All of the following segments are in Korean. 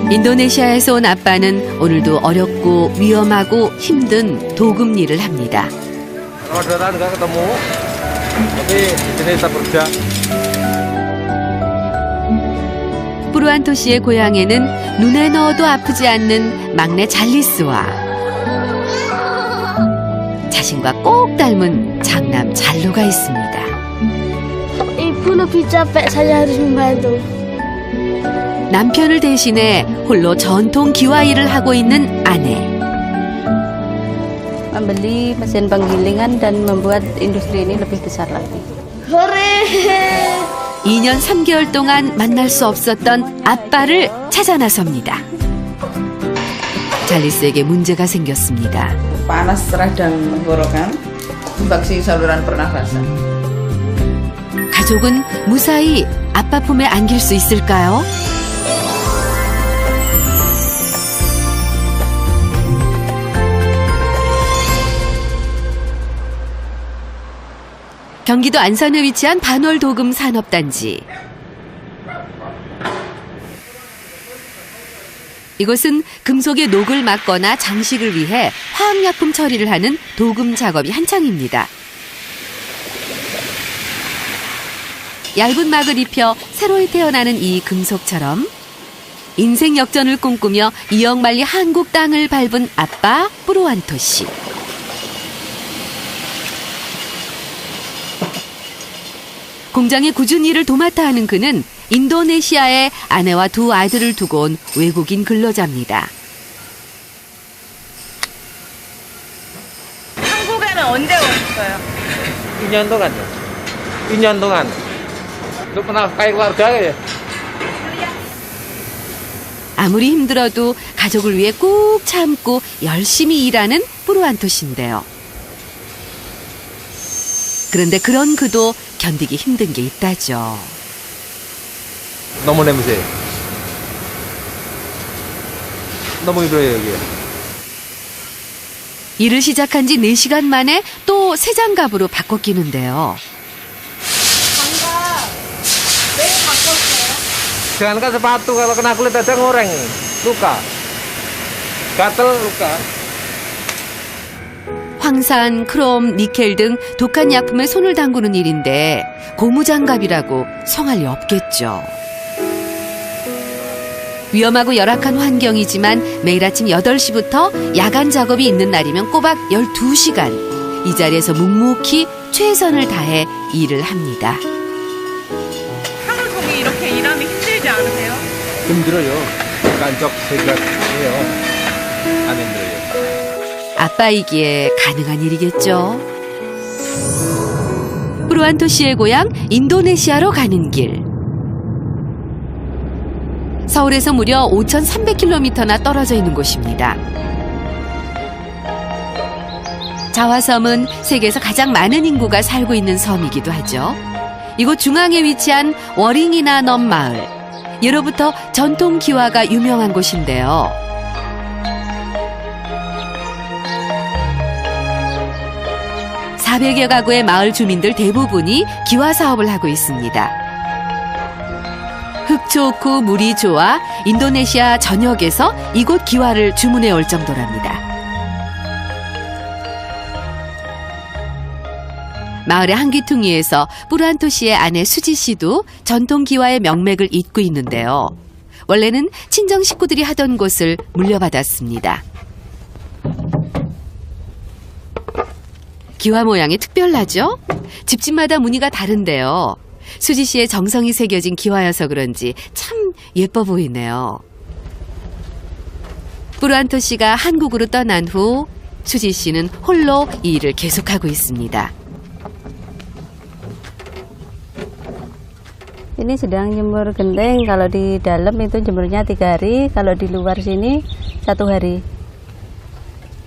인도네시아에서 온 아빠는 오늘도 어렵고 위험하고 힘든 도금 일을 합니다. Orderan nggak ketemu, tapi di sini tetap kerja. 뿌르안토 씨의 고향에는 눈에 넣어도 아프지 않는 막내 잘리스와 자신과 꼭 닮은 장남 잘로가 있습니다. Ibu lebih capek, saya harus membantu. 남편을 대신해 홀로 전통 기와 일을 하고 있는 아내. Membeli mesin penggilingan dan membuat industri ini lebih besar lagi. Hore! 2년 3개월 동안 만날 수 없었던 아빠를 찾아 나섭니다. 잘리스에게 문제가 생겼습니다. Panas radang tenggorokan, infeksi saluran pernafasan. 가족은 무사히 아빠 품에 안길 수 있을까요? 경기도 안산에 위치한 반월도금 산업단지. 이곳은 금속의 녹을 막거나 장식을 위해 화학약품 처리를 하는 도금 작업이 한창입니다. 얇은 막을 입혀 새로이 태어나는 이 금속처럼 인생 역전을 꿈꾸며 이역만리 한국 땅을 밟은 아빠 뿌르안토 씨. 공장의 꾸준히 일을 도맡아 하는 그는 인도네시아에 아내와 두 아들을 두고 온 외국인 근로자입니다. 한국에는 언제 오셨어요? 2년 동안, 2년 동안. Lu pernah kayak keluarga ya? 아무리 힘들어도 가족을 위해 꾹 참고 열심히 일하는 뿌르안토 씨인데요. 그런데 그런 그도 견디기 힘든 게 있다죠. 너무 냄새. 너무 힘들어요, 여기. 일을 시작한 지 4시간 만에 또 새 장갑으로 바꿔 끼는데요. 장갑 왜 바꿨어요? Jangankan sepatu, kalau kena kulit aja ngoreng, luka. Gatel, luka. 황산, 크롬, 니켈 등 독한 약품에 손을 담그는 일인데 고무장갑이라고 성할 리 없겠죠. 위험하고 열악한 환경이지만 매일 아침 8시부터 야간 작업이 있는 날이면 꼬박 12시간 이 자리에서 묵묵히 최선을 다해 일을 합니다. 하루 종일 이렇게 일하면 힘들지 않으세요? 힘들어요. 간적 생각해요. 안 힘들어요. 아빠이기에 가능한 일이겠죠. 뿌르안토 씨의 고향 인도네시아로 가는 길. 서울에서 무려 5,300km나 떨어져 있는 곳입니다. 자화섬은 세계에서 가장 많은 인구가 살고 있는 섬이기도 하죠. 이곳 중앙에 위치한 워링이나넘 마을. 예로부터 전통 기와가 유명한 곳인데요. 400여 가구의 마을 주민들 대부분이 기와 사업을 하고 있습니다. 흙 좋고 물이 좋아 인도네시아 전역에서 이곳 기와를 주문해 올 정도랍니다. 마을의 한기퉁이에서 뿌르안토 씨의 아내 수지 씨도 전통 기와의 명맥을 잇고 있는데요. 원래는 친정 식구들이 하던 곳을 물려받았습니다. 기와 모양이 특별하죠? 집집마다 무늬가 다른데요. 수지 씨의 정성이 새겨진 기와여서 그런지 참 예뻐 보이네요. 뿌르안토 씨가 한국으로 떠난 후 수지 씨는 홀로 이 일을 계속하고 있습니다. Ini sedang jemur genteng. Kalau di dalam itu jemurnya 3 hari, kalau di luar sini 1 hari.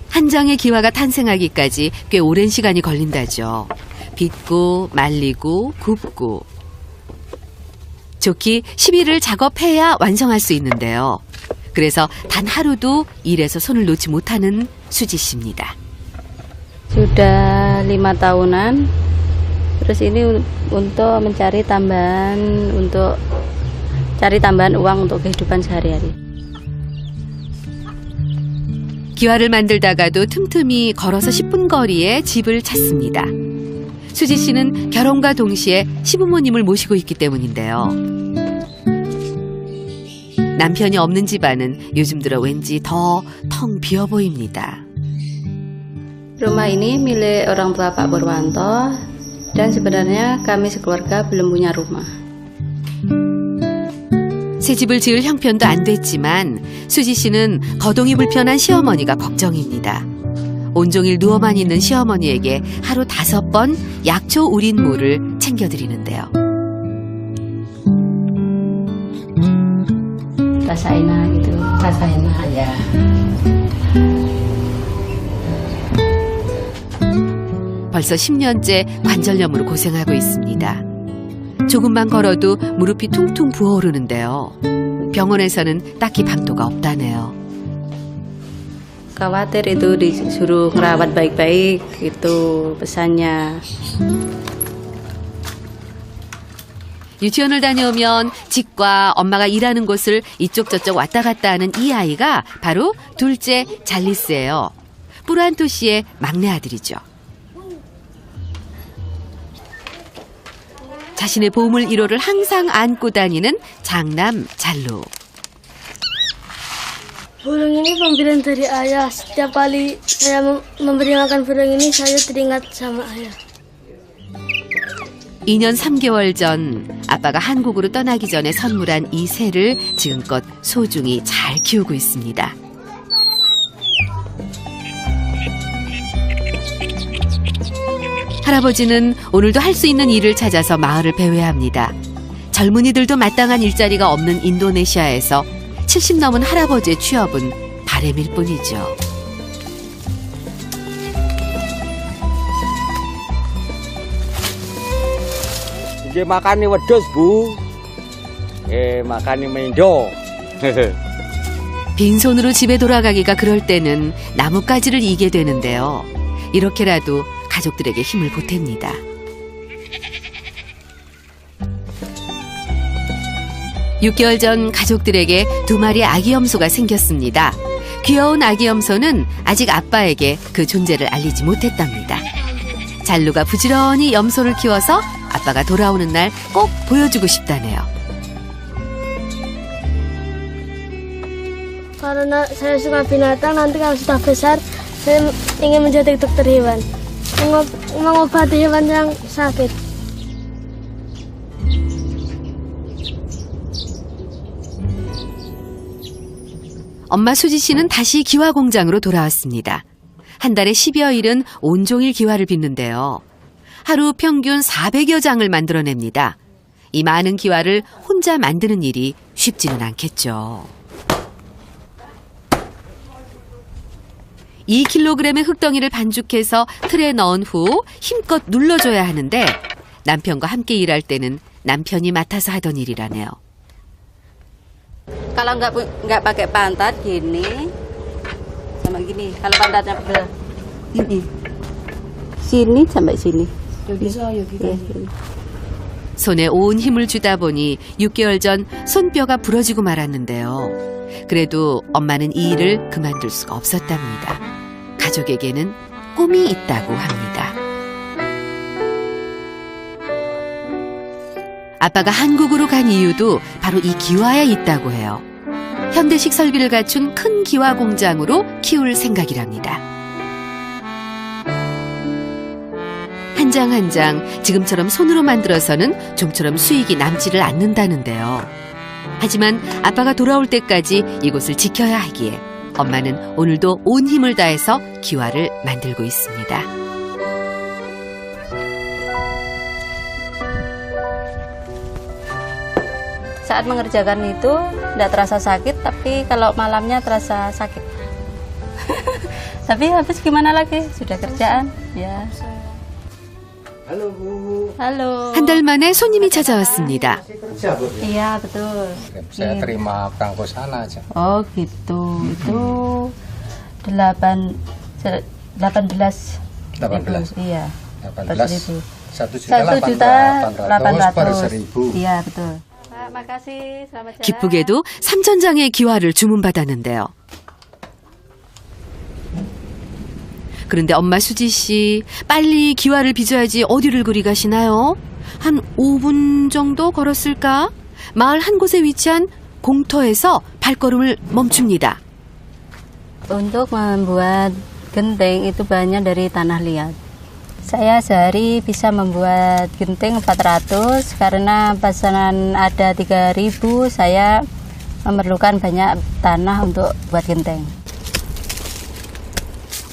한 장의 기와가 탄생하기까지 꽤 오랜 시간이 걸린다죠. 빚고 말리고 굽고. 좋기 10일을 작업해야 완성할 수 있는데요. 그래서 단 하루도 일에서 손을 놓지 못하는 수지 씨입니다. Sudah 5 tahunan. Terus ini untuk mencari tambahan untuk cari tambahan uang untuk kehidupan sehari-hari. 기와를 만들다가도 틈틈이 걸어서 10분 거리에 집을 찾습니다. 수지 씨는 결혼과 동시에 시부모님을 모시고 있기 때문인데요. 남편이 없는 집안은 요즘 들어 왠지 더 텅 비어 보입니다. Rumah ini milik orang tua Pak Purwanto dan sebenarnya kami sekeluarga belum punya rumah. 새 집을 지을 형편도 안 됐지만 수지 씨는 거동이 불편한 시어머니가 걱정입니다. 온종일 누워만 있는 시어머니에게 하루 5번 약초 우린 물을 챙겨드리는데요. Rasa enak gitu, rasa enak ya. 벌써 10년째 관절염으로 고생하고 있습니다. 조금만 걸어도 무릎이 퉁퉁 부어오르는데요. 병원에서는 딱히 방도가 없다네요. Khawatir itu disuruh ngerawat baik-baik itu pesannya. 유치원을 다녀오면 집과 엄마가 일하는 곳을 이쪽 저쪽 왔다 갔다 하는 이 아이가 바로 둘째 잘리스예요. 뿌란토 씨의 막내 아들이죠. 자신의 보물 1호를 항상 안고 다니는 장남 잘루. Burung ini pemberian dari ayah. Setiap kali saya memberi makan burung ini, saya teringat sama ayah. 2년 3개월 전 아빠가 한국으로 떠나기 전에 선물한 이 새를 지금껏 소중히 잘 키우고 있습니다. 할아버지는 오늘도 할 수 있는 일을 찾아서 마을을 배회합니다. 젊은이들도 마땅한 일자리가 없는 인도네시아에서 70 넘은 할아버지의 취업은 바람일 뿐이죠. Nggih makani wedhus, Bu. makani mendo. 빈손으로 집에 돌아가기가 그럴 때는 나뭇가지를 이게 되는데요. 이렇게라도 가족들에게 힘을 보탭니다. (6개월) 전 가족들에게 2마리의 아기 염소가 생겼습니다. 귀여운 아기 염소는 아직 아빠에게 그 존재를 알리지 못했답니다. 잘루가 부지런히 염소를 키워서 아빠가 돌아오는 날 꼭 보여주고 싶다네요. Karena saya suka binatang, nanti kalau sudah besar, saya ingin menjadi dokter hewan. Mengobati hewan yang sakit. 엄마 수지 씨는 다시 기와 공장으로 돌아왔습니다. 한 달에 10여 일은 온종일 기와를 빚는데요. 하루 평균 400여 장을 만들어냅니다. 이 많은 기와를 혼자 만드는 일이 쉽지는 않겠죠. 2kg의 흙덩이를 반죽해서 틀에 넣은 후 힘껏 눌러줘야 하는데 남편과 함께 일할 때는 남편이 맡아서 하던 일이라네요. Kalau nggak pakai pantat gini, sama gini. Kalau pantatnya pegel, gini. Sini sampai sini. 여기서 여기가. 손에 온 힘을 주다 보니 6개월 전 손뼈가 부러지고 말았는데요. 그래도 엄마는 이 일을 그만둘 수가 없었답니다. 가족에게는 꿈이 있다고 합니다. 아빠가 한국으로 간 이유도 바로 이 기와에 있다고 해요. 현대식 설비를 갖춘 큰 기와 공장으로 키울 생각이랍니다. 한 장 한 장 지금처럼 손으로 만들어서는 좀처럼 수익이 남지를 않는다는데요. 하지만 아빠가 돌아올 때까지 이곳을 지켜야 하기에 엄마는 오늘도 온 힘을 다해서 기와를 만들고 있습니다. Saat mengerjakan itu tidak terasa sakit, tapi kalau malamnya terasa sakit. Tapi habis gimana lagi? Sudah kerjaan, ya. Halo, Bu. Halo. 한 달 만에 손님이 찾아왔습니다. Kerja, Bu. Iya betul. Saya terima perangko sana aja. Oh gitu. Itu 18. 18. Iya. 18. 1.800.000. 1.800.000 per 1000. Iya betul. Pak, makasih. Selamat jalan. 기쁘게도 3,000장의 기와를 주문받았는데요. 그런데 엄마 수지 씨, 빨리 기와를 빚어야지 어디를 그리 가시나요? 한 5분 정도 걸었을까? 마을 한 곳에 위치한 공터에서 발걸음을 멈춥니다. Untuk membuat genting itu bahannya dari tanah liat. Saya sehari bisa membuat genting 400 karena pesanan ada 3.000. Saya memerlukan banyak tanah untuk buat genting.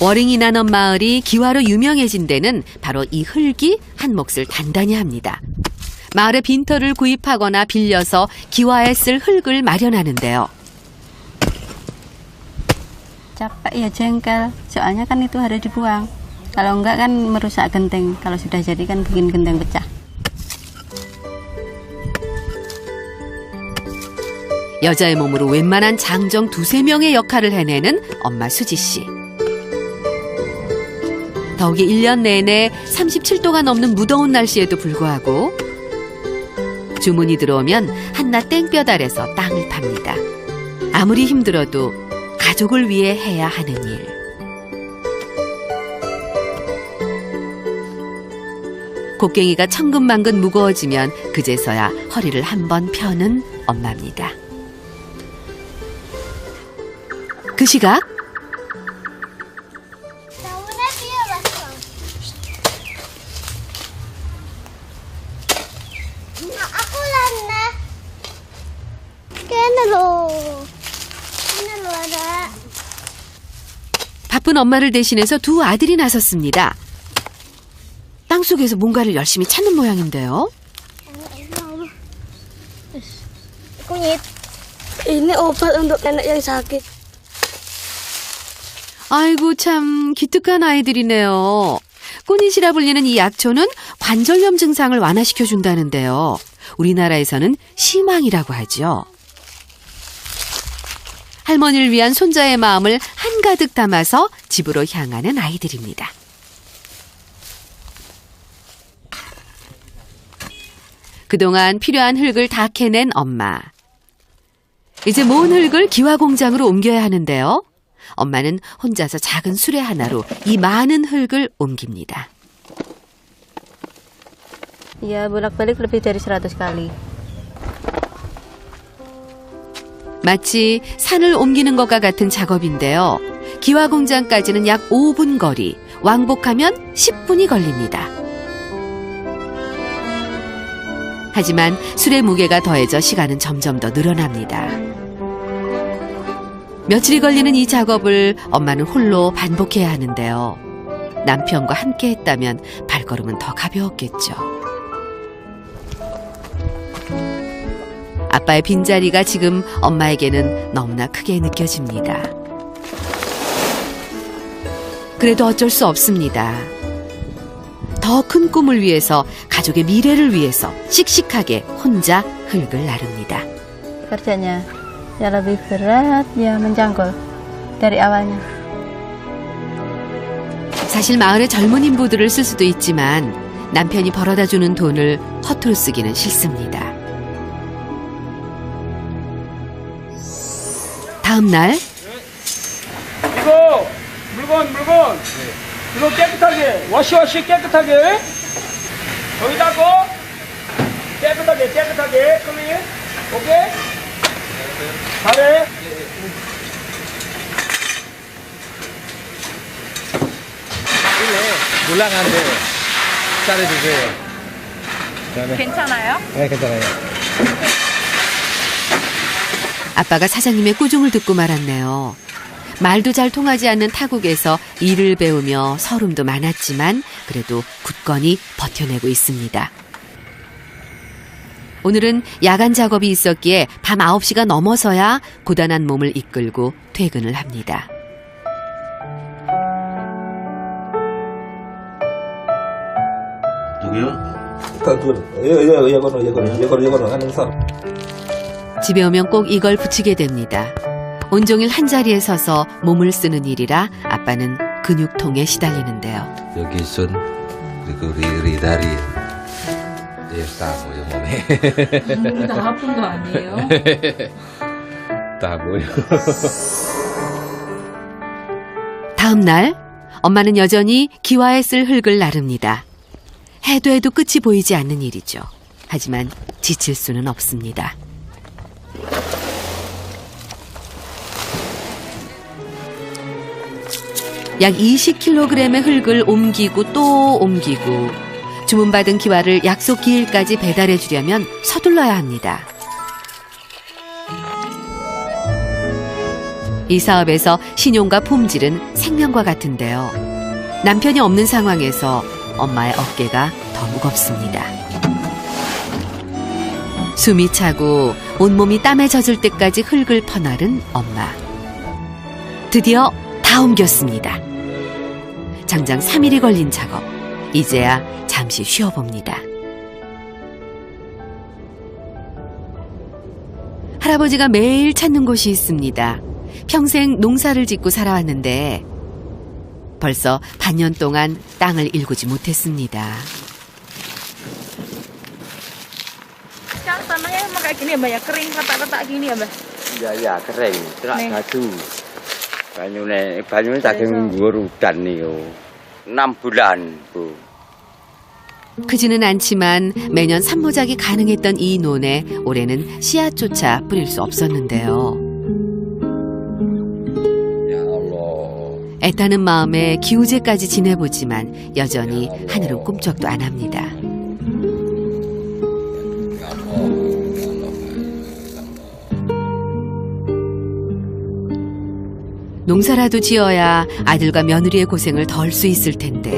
워링이나 넘 마을이 기와로 유명해진 데는 바로 이 흙이 한 몫을 단단히 합니다. 마을에 빈터를 구입하거나 빌려서 기와에 쓸 흙을 마련하는데요. Capek ya jengkel, soalnya kan itu harus dibuang. Kalau enggak kan merusak genting. Kalau sudah jadi kan bikin genting pecah. 여자의 몸으로 웬만한 장정 2-3명의 역할을 해내는 엄마 수지 씨. 더욱이 1년 내내 37도가 넘는 무더운 날씨에도 불구하고 주문이 들어오면 한낮 땡볕 아래서 땅을 팝니다. 아무리 힘들어도 가족을 위해 해야 하는 일. 곡괭이가 천근만근 무거워지면 그제서야 허리를 한번 펴는 엄마입니다. 그 시각 Daunnya dia basah. Aku lana. Kena lo. ada. 바쁜 엄마를 대신해서 두 아들이 나섰습니다. 땅속에서 뭔가를 열심히 찾는 모양인데요. Kunyit. Ini obat untuk nenek yang sakit. 아이고 참 기특한 아이들이네요. 꾸닛이라 불리는 이 약초는 관절염 증상을 완화시켜 준다는데요. 우리나라에서는 시망이라고 하죠. 할머니를 위한 손자의 마음을 한가득 담아서 집으로 향하는 아이들입니다. 그동안 필요한 흙을 다 캐낸 엄마. 이제 모은 흙을 기와공장으로 옮겨야 하는데요. 엄마는 혼자서 작은 수레 하나로 이 많은 흙을 옮깁니다. Ya, bolak-balik lebih dari 100 kali. 마치 산을 옮기는 것과 같은 작업인데요. 기와공장까지는 약 5분 거리, 왕복하면 10분이 걸립니다. 하지만 술의 무게가 더해져 시간은 점점 더 늘어납니다. 며칠이 걸리는 이 작업을 엄마는 홀로 반복해야 하는데요. 남편과 함께 했다면 발걸음은 더 가벼웠겠죠. 아빠의 빈자리가 지금 엄마에게는 너무나 크게 느껴집니다. 그래도 어쩔 수 없습니다. 더 큰 꿈을 위해서, 가족의 미래를 위해서 씩씩하게 혼자 흙을 나릅니다. Kerjanya ya lebih berat, ya menjangkul dari awalnya. 사실 마을의 젊은 인부들을 쓸 수도 있지만 남편이 벌어다 주는 돈을 허투루 쓰기는 싫습니다. 다음 날 이거 물건 이거 깨끗하게 와시와시 깨끗하게 여기다가 깨끗하게 클린 오케이 잘해 물랑한데 잘해주세요. 괜찮아요? 네, 괜찮아요. 아빠가 사장님의 꾸중을 듣고 말았네요. 말도 잘 통하지 않는 타국에서 일을 배우며 서름도 많았지만 그래도 굳건히 버텨내고 있습니다. 오늘은 야간 작업이 있었기에 밤 9시가 넘어서야 고단한 몸을 이끌고 퇴근을 합니다. 집에 오면 꼭 이걸 붙이게 됩니다. 온종일 한자리에 서서 몸을 쓰는 일이라 아빠는 근육통에 시달리는데요. 여기 손 그리고 리다리 예, 다 보여 몸에. 다 아픈 거 아니에요? 다 보여. 다음 날 엄마는 여전히 기와에 쓸 흙을 나릅니다. 해도 해도 끝이 보이지 않는 일이죠. 하지만 지칠 수는 없습니다. 약 20kg의 흙을 옮기고 또 옮기고 주문받은 기와를 약속 기일까지 배달해 주려면 서둘러야 합니다. 이 사업에서 신용과 품질은 생명과 같은데요. 남편이 없는 상황에서 엄마의 어깨가 더 무겁습니다. 숨이 차고 온몸이 땀에 젖을 때까지 흙을 퍼나른 엄마. 드디어 다 옮겼습니다. 장장 3일이 걸린 작업. 이제야 잠시 쉬어봅니다. 할아버지가 매일 찾는 곳이 있습니다. 평생 농사를 짓고 살아왔는데 벌써 반년 동안 땅을 일구지 못했습니다. Tanahnya emang kayak gini ya, Mbak ya? Kering retak-retak gini ya, Mbak? Ya kering, terak gadu. Banyune saking dhuwur udan niku. 6 bulan, Bu. 크지는 않지만 매년 산모작이 가능했던 이 논에 올해는 씨앗조차 뿌릴 수 없었는데요. Ya Allah. 애타는 마음에 기우제까지 지내보지만 여전히 하늘은 꿈쩍도 안 합니다. 농사라도 지어야 아들과 며느리의 고생을 덜 수 있을 텐데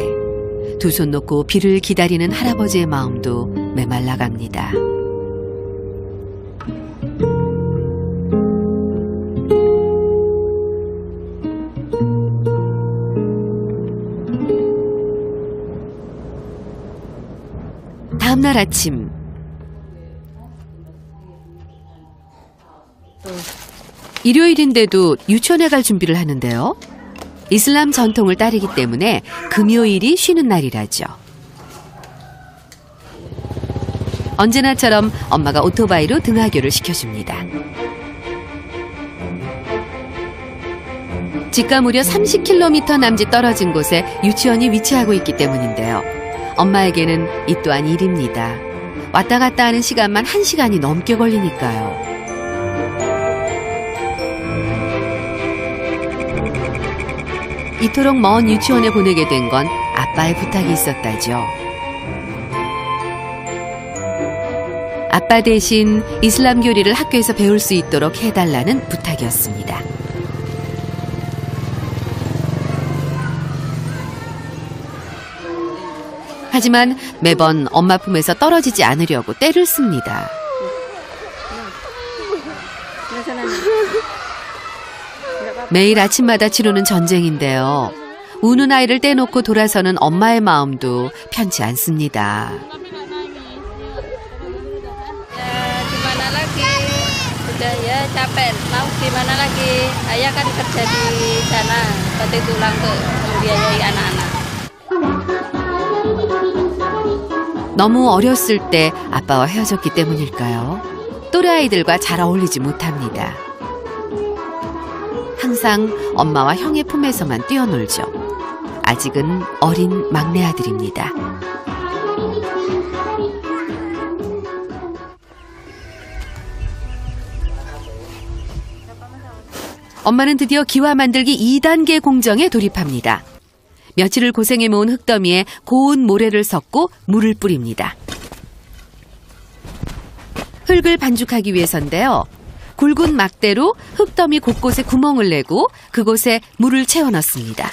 두 손 놓고 비를 기다리는 할아버지의 마음도 메말라갑니다. 다음 날 아침 일요일인데도 유치원에 갈 준비를 하는데요. 이슬람 전통을 따르기 때문에 금요일이 쉬는 날이라죠. 언제나처럼 엄마가 오토바이로 등하교를 시켜줍니다. 집과 무려 30km 남짓 떨어진 곳에 유치원이 위치하고 있기 때문인데요. 엄마에게는 이 또한 일입니다. 왔다 갔다 하는 시간만 1시간이 넘게 걸리니까요. 이토록 먼 유치원에 보내게 된 건 아빠의 부탁이 있었다죠. 아빠 대신 이슬람 교리를 학교에서 배울 수 있도록 해달라는 부탁이었습니다. 하지만 매번 엄마 품에서 떨어지지 않으려고 떼를 씁니다. 매일 아침마다 치르는 전쟁인데요. 우는 아이를 떼놓고 돌아서는 엄마의 마음도 편치 않습니다. Gimana lagi? Udah ya capek. Mau gimana lagi? Ayah kan kerja di sana, banting tulang untuk membiayai anak-anak. 너무 어렸을 때 아빠와 헤어졌기 때문일까요? 또래 아이들과 잘 어울리지 못합니다. 항상 엄마와 형의 품에서만 뛰어놀죠. 아직은 어린 막내 아들입니다. 엄마는 드디어 기와 만들기 2단계 공정에 돌입합니다. 며칠을 고생해 모은 흙더미에 고운 모래를 섞고 물을 뿌립니다. 흙을 반죽하기 위해서인데요. 굵은 막대로 흙더미 곳곳에 구멍을 내고 그곳에 물을 채워 넣습니다.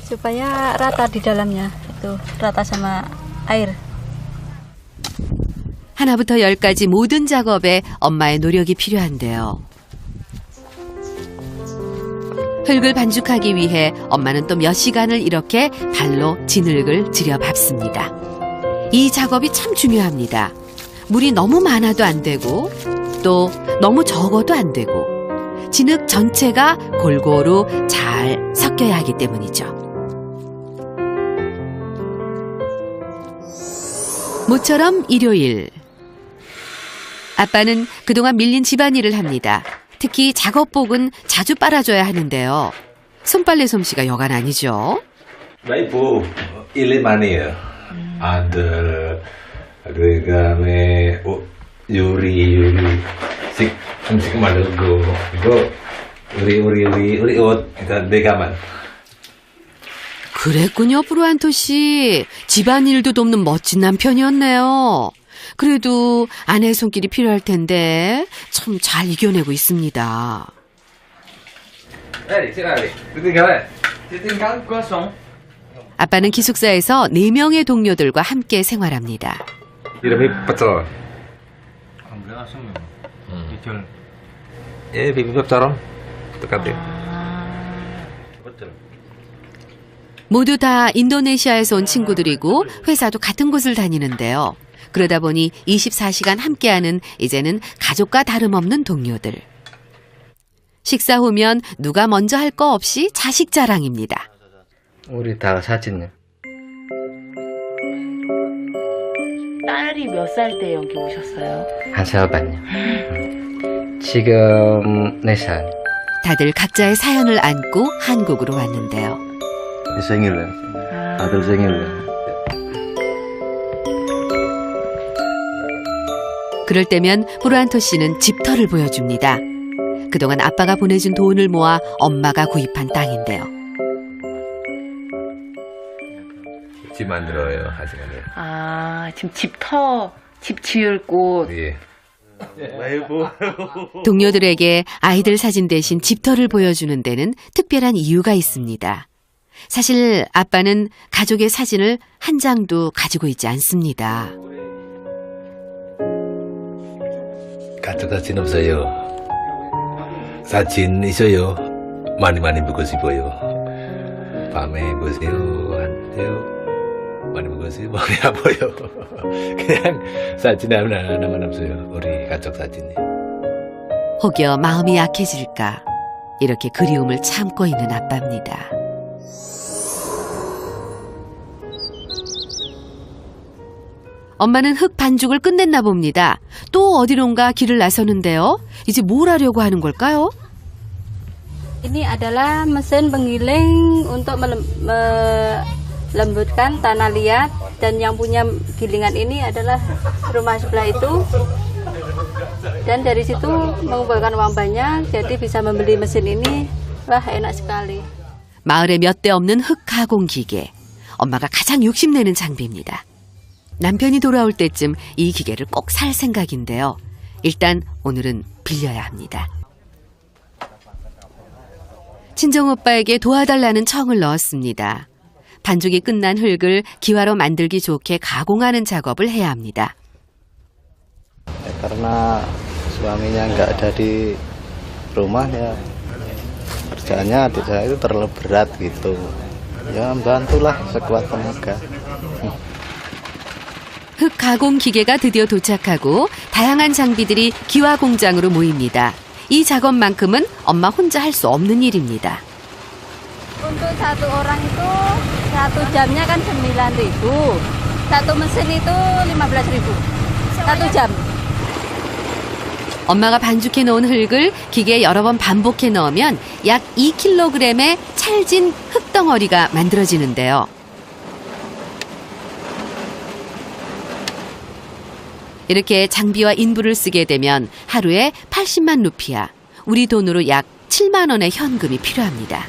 Supaya rata di dalamnya, itu rata sama air. 하나부터 10까지 모든 작업에 엄마의 노력이 필요한데요. 흙을 반죽하기 위해 엄마는 또 몇 시간을 이렇게 발로 진흙을 들여밟습니다. 이 작업이 참 중요합니다. 물이 너무 많아도 안 되고 또 너무 적어도 안 되고 진흙 전체가 골고루 잘 섞여야 하기 때문이죠. 모처럼 일요일. 아빠는 그동안 밀린 집안일을 합니다. 특히 작업복은 자주 빨아줘야 하는데요. 손빨래 솜씨가 여간 아니죠. Ibu, ini mana ya? Ada kami Yuri sik Mandelgo itu Uri ut itu degaman. 그랬군요, 브루안토 씨. 집안일도 돕는 멋진 남편이었네요. 그래도 아내의 손길이 필요할 텐데 참 잘 이겨내고 있습니다. 아빠는 기숙사에서 4명의 동료들과 함께 생활합니다. 이름이 pecel. 비빔밥처럼 똑같아요. 모두 다 인도네시아에서 온 친구들이고 회사도 같은 곳을 다니는데요. 그러다 보니 24시간 함께하는 이제는 가족과 다름없는 동료들. 식사 후면 누가 먼저 할 거 없이 자식 자랑입니다. 우리 다 사진요. 딸이 몇 살 때 여기 오셨어요? 1살 반요. 지금 4살. 다들 각자의 사연을 안고 한국으로 왔는데요. 생일래. 아들 생일래. 그럴 때면 브루안토 씨는 집터를 보여줍니다. 그동안 아빠가 보내준 돈을 모아 엄마가 구입한 땅인데요. 집 만들어요, 하시면요. 아, 지금 집 지을 곳. 예. 동료들에게 아이들 사진 대신 집터를 보여주는 데는 특별한 이유가 있습니다. 사실 아빠는 가족의 사진을 한 장도 가지고 있지 않습니다. 가족 사진 없어요. 사진 있어요. 많이 보고 싶어요. 밤에 보세요. 많이 보고 싶어요. 머리 아파요. 그냥 사진 하나만 없어요. 우리 가족 사진이. 혹여 마음이 약해질까 이렇게 그리움을 참고 있는 아빠입니다. 엄마는 흙 반죽을 끝냈나 봅니다. 또 어디론가 길을 나서는데요. 이제 뭘 하려고 하는 걸까요? Ini adalah mesin penggiling untuk melembutkan tanah liat, dan yang punya gilingan ini adalah rumah sebelah itu. Dan dari situ mengumpulkan uang banyak, jadi bisa membeli mesin ini. Wah, enak sekali. 마을에 몇 대 없는 흙 가공 기계. 엄마가 가장 욕심내는 장비입니다. 남편이 돌아올 때쯤 이 기계를 꼭 살 생각인데요. 일단 오늘은 빌려야 합니다. 친정오빠에게 도와달라는 청을 넣었습니다. 반죽이 끝난 흙을 기와로 만들기 좋게 가공하는 작업을 해야 합니다. Karena suaminya nggak ada di rumah ya, kerjaannya adik saya itu terlalu berat gitu. Ya bantulah sekuat tenaga. 흙 가공 기계가 드디어 도착하고 다양한 장비들이 기와 공장으로 모입니다. 이 작업만큼은 엄마 혼자 할 수 없는 일입니다. Untuk satu orang itu 1 jamnya kan 9.000, satu mesin itu 15.000, 1 jam. 엄마가 반죽해 놓은 흙을 기계에 여러 번 반복해 넣으면 약 2kg의 찰진 흙덩어리가 만들어지는데요. 이렇게 장비와 인부를 쓰게 되면 하루에 80만 루피아, 우리 돈으로 약 7만 원의 현금이 필요합니다.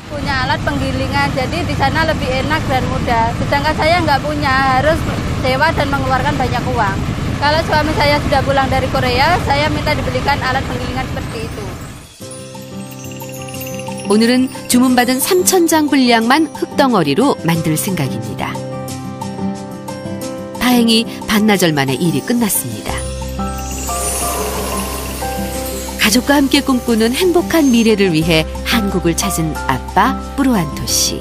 Punya alat penggilingan, jadi di sana lebih enak dan mudah. Sedangkan saya nggak punya, harus sewa dan mengeluarkan banyak uang. Kalau suami saya sudah pulang dari Korea, saya minta dibelikan alat penggilingan seperti itu. 오늘은 주문받은 3,000장 분량만 흙덩어리로 만들 생각입니다. 다행히 반나절 만에 일이 끝났습니다. 가족과 함께 꿈꾸는 행복한 미래를 위해 한국을 찾은 아빠 브루안토 씨.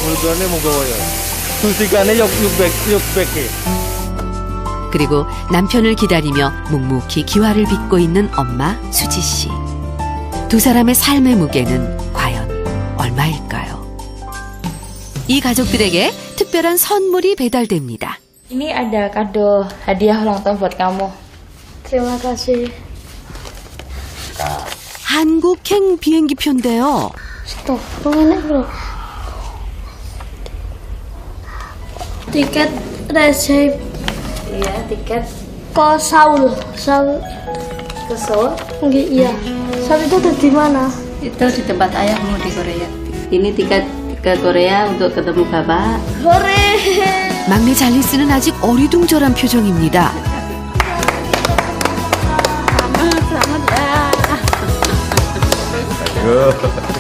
물건에 무거워요. 2시간에 600개. 그리고 남편을 기다리며 묵묵히 기와를 빚고 있는 엄마 수지 씨. 두 사람의 삶의 무게는 과연 얼마일까요? 이 가족들에게 특별한 선물이 배달됩니다. Ini ada kado hadiah ulang tahun buat kamu. Terima kasih. 한국행 비행기표인데요. Stop. Pengen bro. Tiket resep. Iya, tiket Ke Seoul. Seoul. ke Seoul. Iya. Seoul itu di mana? Itu di tempat ayahmu di Korea. Ini tiket ke Korea untuk ketemu bapak. Hore. 막내 잘리스는 아직 어리둥절한 표정입니다.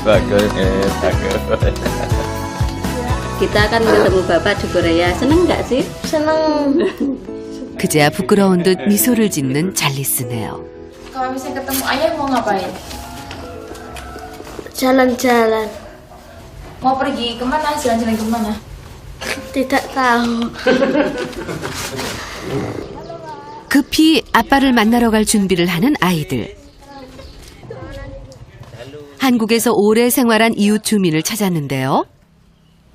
bagus. Kita akan ketemu bapak di Korea. Seneng nggak sih? Seneng. 그제야 부끄러운 듯 미소를 짓는 잘리스네요. Kalau misalnya ketemu ayah mau ngapain? Jalan-jalan. Mau pergi kemana? Jalan-jalan kemana? Tidak tahu. 급히 아빠를 만나러 갈 준비를 하는 아이들. 한국에서 오래 생활한 이웃 주민을 찾았는데요.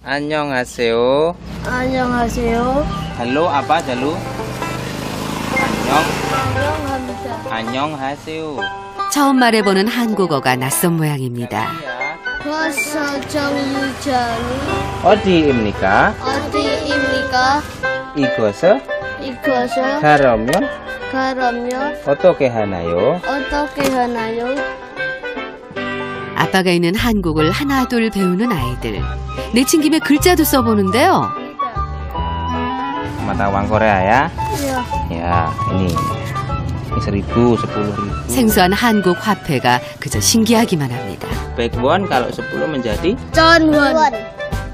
안녕하세요. 안녕하세요. Halo, apa Jalu? 안녕합니다. 안녕하세요. 처음 말해보는 한국어가 낯선 모양입니다. 벌써 정유전이 어디입니까? 어디입니까? 이곳을 이것을 가려면 가려면 어떻게 하나요? 어떻게 하나요? 아빠가 있는 한국을 하나둘 배우는 아이들. 내친 김에 글자도 써보는데요. Mata uang Korea ya? Iya. Ya, ini 1.000, 10.000. 생소한 한국 화폐가 그저 신기하기만 합니다. 100won kalau 10 menjadi 전원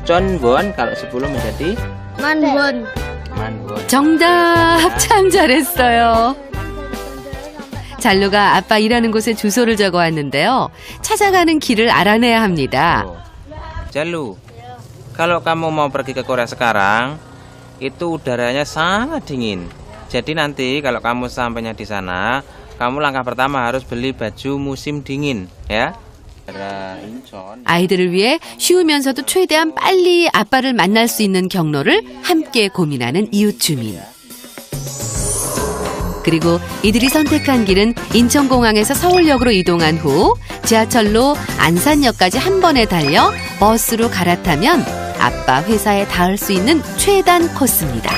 Chonwon kalau 10 menjadi 만원 manwon. 정답! 참 잘했어요. 잘루가 아빠 일하는 곳에 주소를 적어왔는데요. 찾아가는 길을 알아내야 합니다. Jalu, kalau kamu mau pergi ke Korea sekarang, itu udaranya sangat dingin. Jadi nanti kalau kamu sampainya di sana, kamu langkah pertama harus beli baju musim dingin, ya. 인천. 아이들을 위해 쉬우면서도 최대한 빨리 아빠를 만날 수 있는 경로를 함께 고민하는 이웃 주민. 그리고 이들이 선택한 길은 인천공항에서 서울역으로 이동한 후 지하철로 안산역까지 한 번에 달려 버스로 갈아타면 아빠 회사에 닿을 수 있는 최단 코스입니다.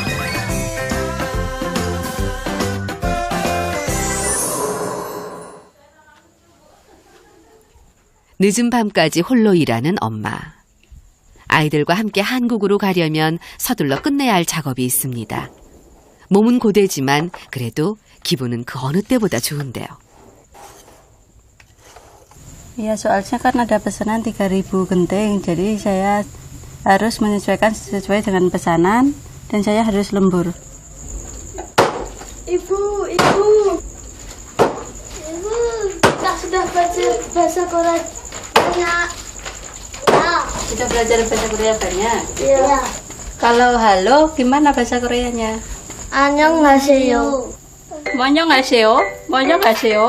늦은 밤까지 홀로 일하는 엄마. 아이들과 함께 한국으로 가려면 서둘러 끝내야 할 작업이 있습니다. 몸은 고되지만 그래도 기분은 그 어느 때보다 좋은데요. Ya soalnya kan ada pesanan 3.000 genting, jadi saya harus menyesuaikan sesuai dengan pesanan dan saya harus lembur. Ibu, kita sudah belajar bahasa Korea banyak. Ya. Kita belajar bahasa Korea banyak. Iya. Kalau halo, gimana bahasa Koreanya? 안녕하세요. Annyeonghaseyo. Annyeonghaseyo.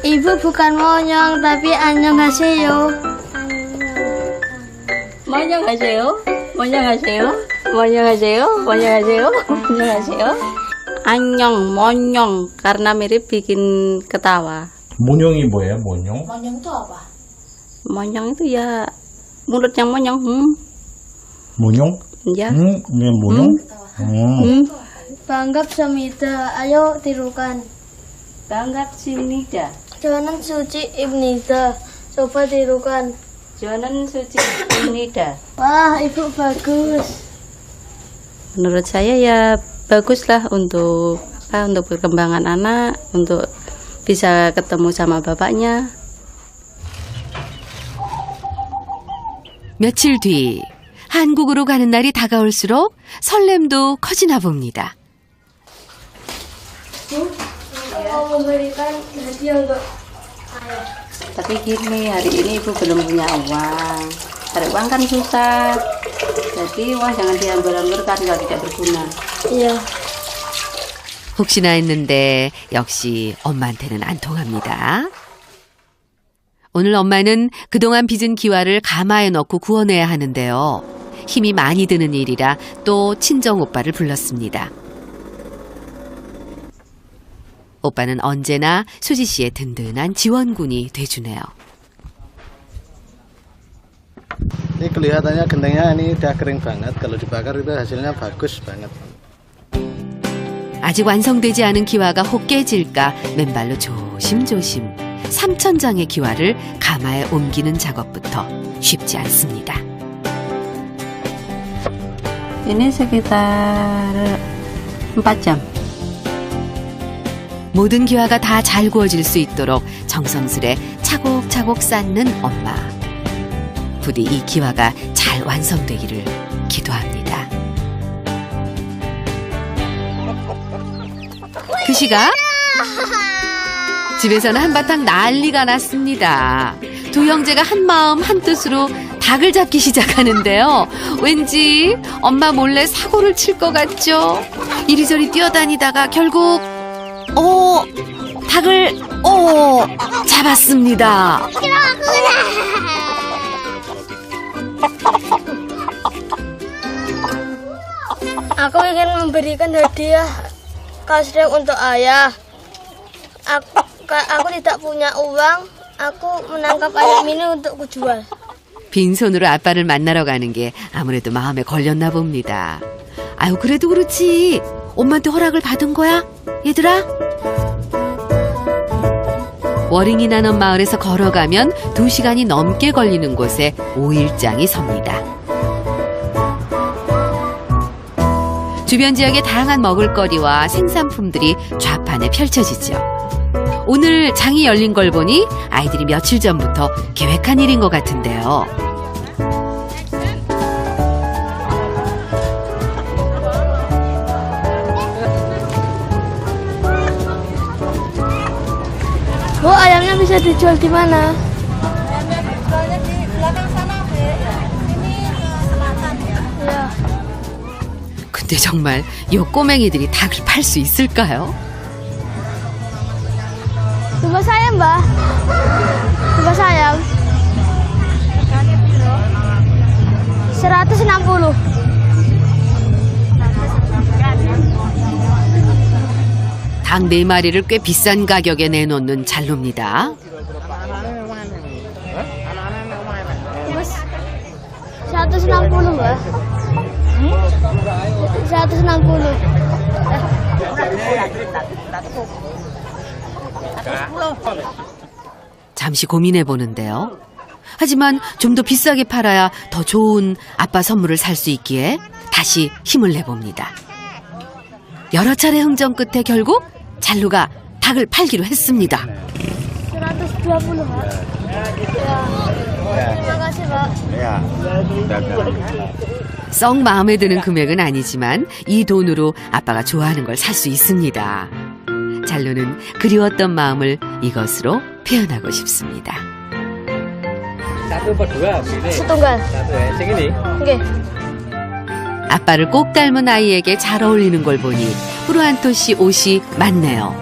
Ibu bukan monyong tapi 안녕하세요. Annyeonghaseyo. Annyeonghaseyo. Annyeonghaseyo. Annyeonghaseyo. Annyeonghaseyo. Anyong, monyong karena mirip bikin ketawa. 모뇽이 뭐예요? 모뇽? Monyong itu apa? Monyong itu ya mulut yang monyong. 모뇽? Ya. 네, 모뇽? 반갑습니다. 아요 tirukan. Banggapsimnida. 저는 수지입니다. coba tirukan. Jonan Suciibnida. Wah, ibu bagus. Menurut saya ya baguslah untuk perkembangan anak, untuk bisa ketemu sama bapaknya. 며칠 뒤 한국으로 가는 날이 다가올수록 설렘도 커지나 봅니다. Mau memberikan hadiah untuk Tapi gini, hari ini ibu belum punya uang. Cari uang kan susah. Jadi uang jangan diambil-ambilkan kalau tidak berguna. iya. 혹시나 했는데 역시 엄마한테는 안 통합니다. 오늘 엄마는 그동안 빚은 기와를 가마에 넣고 구워내야 하는데요. 힘이 많이 드는 일이라 또 친정 오빠를 불렀습니다. 오빠는 언제나 수지 씨의 든든한 지원군이 돼주네요. Ini kelihatannya gentengnya ini udah kering banget. Kalau dibakar itu hasilnya bagus banget. 아직 완성되지 않은 기와가 혹 깨질까 맨발로 조심조심 3,000장의 기와를 가마에 옮기는 작업부터 쉽지 않습니다. Ini sekitar 4 jam. 모든 기와가 다 잘 구워질 수 있도록 정성스레 차곡차곡 쌓는 엄마. 부디 이 기와가 잘 완성되기를 기도합니다. 그 시각 집에서는 한바탕 난리가 났습니다. 두 형제가 한마음 한뜻으로 닭을 잡기 시작하는데요. 왠지 엄마 몰래 사고를 칠 것 같죠? 이리저리 뛰어다니다가 결국 닭을 잡았습니다. Aku ingin memberikan hadiah kasreng untuk ayah. Aku tidak punya uang. Aku menangkap ayam ini untuk kujual. 빈손으로 아빠를 만나러 가는 게 아무래도 마음에 걸렸나 봅니다. 아유, 그래도 그렇지. 엄마한테 허락을 받은 거야? 얘들아? 워링이나 넘 마을에서 걸어가면 2시간이 넘게 걸리는 곳에 5일장이 섭니다. 주변 지역의 다양한 먹을거리와 생산품들이 좌판에 펼쳐지죠. 오늘 장이 열린 걸 보니 아이들이 며칠 전부터 계획한 일인 것 같은데요. Bu, ayamnya bisa dijual di mana? Jualnya di belakang sana, Bu. Ini ke selatan ya. Ya. 근데 정말 요 꼬맹이들이 닭을 팔 수 있을까요? Bebas ayam, Mbak. Bebas ayam. 160. 닭 4마리를 꽤 비싼 가격에 내놓는 잔루입니다. Bebas 160, Mbak. 160. 잠시 고민해 보는데요. 하지만 좀 더 비싸게 팔아야 더 좋은 아빠 선물을 살 수 있기에 다시 힘을 내봅니다. 여러 차례 흥정 끝에 결국 잔루가 닭을 팔기로 했습니다. 120, Mbak. Ya. Terima kasih, Mbak. 썩 마음에 드는 금액은 아니지만 이 돈으로 아빠가 좋아하는 걸 살 수 있습니다. 잔루는 그리웠던 마음을 이것으로 표현하고 싶습니다. Setunggal. Oke. 아빠를 꼭 닮은 아이에게 잘 어울리는 걸 보니 프루안토 씨 옷이 맞네요.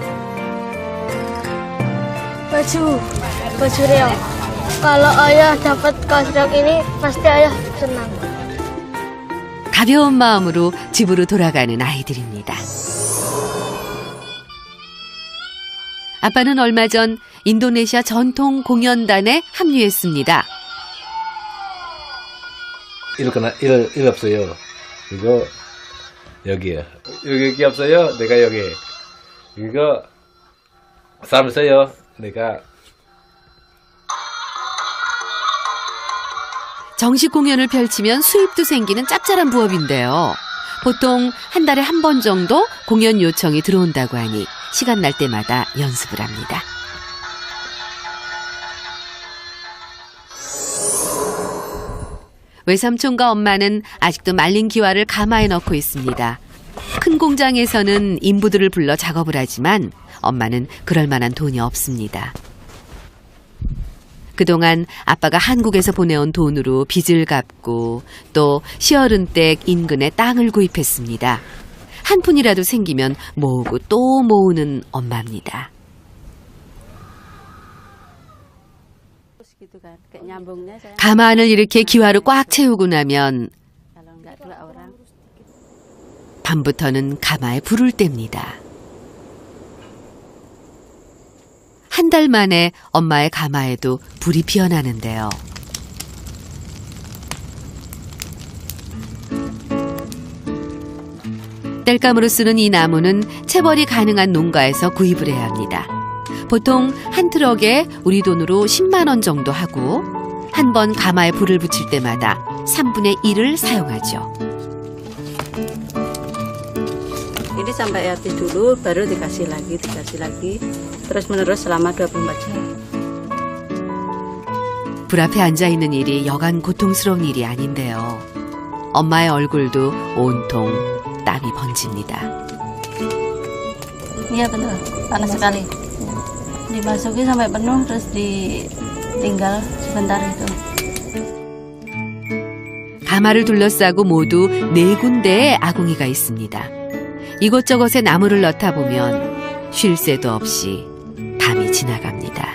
Baju reog. Kalau ayah dapat kasreng ini, pasti ayah senang. 가벼운 마음으로 집으로 돌아가는 아이들입니다. 아빠는 얼마 전 인도네시아 전통 공연단에 합류했습니다. 일 없어요. 이거 여기요. 여기 없어요. 내가 여기. 이거 사람 있어요. 내가. 정식 공연을 펼치면 수입도 생기는 짭짤한 부업인데요. 보통 한 달에 한 번 정도 공연 요청이 들어온다고 하니 시간 날 때마다 연습을 합니다. 외삼촌과 엄마는 아직도 말린 기와를 가마에 넣고 있습니다. 큰 공장에서는 인부들을 불러 작업을 하지만 엄마는 그럴 만한 돈이 없습니다. 그동안 아빠가 한국에서 보내온 돈으로 빚을 갚고 또 시어른댁 인근에 땅을 구입했습니다. 한 푼이라도 생기면 모으고 또 모으는 엄마입니다. 가마 안을 이렇게 기와로 꽉 채우고 나면 밤부터는 가마에 불을 뗍니다. 한 달 만에 엄마의 가마에도 불이 피어나는데요. 땔감으로 쓰는 이 나무는 채벌이 가능한 농가에서 구입을 해야 합니다. 보통 한 트럭에 우리 돈으로 10만 원 정도 하고 한 번 가마에 불을 붙일 때마다 3분의 1을 사용하죠. Ini sampai habis dulu, baru dikasih lagi, terus menerus selama 24 jam. 불 앞에 앉아 있는 일이 여간 고통스러운 일이 아닌데요. 엄마의 얼굴도 온통 땀이 번집니다. Iya benar, panas sekali. Dimasuki sampai penuh, terus ditinggal sebentar itu. 가마를 둘러싸고 모두 4군데의 아궁이가 있습니다. 이곳저곳에 나무를 넣다 보면 쉴 새도 없이 밤이 지나갑니다.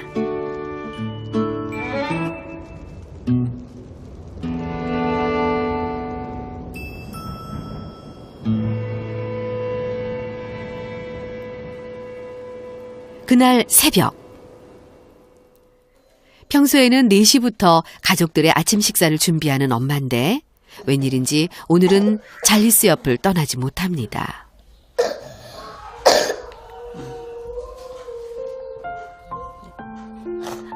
그날 새벽. 평소에는 4시부터 가족들의 아침 식사를 준비하는 엄마인데 웬일인지 오늘은 잘리스 옆을 떠나지 못합니다.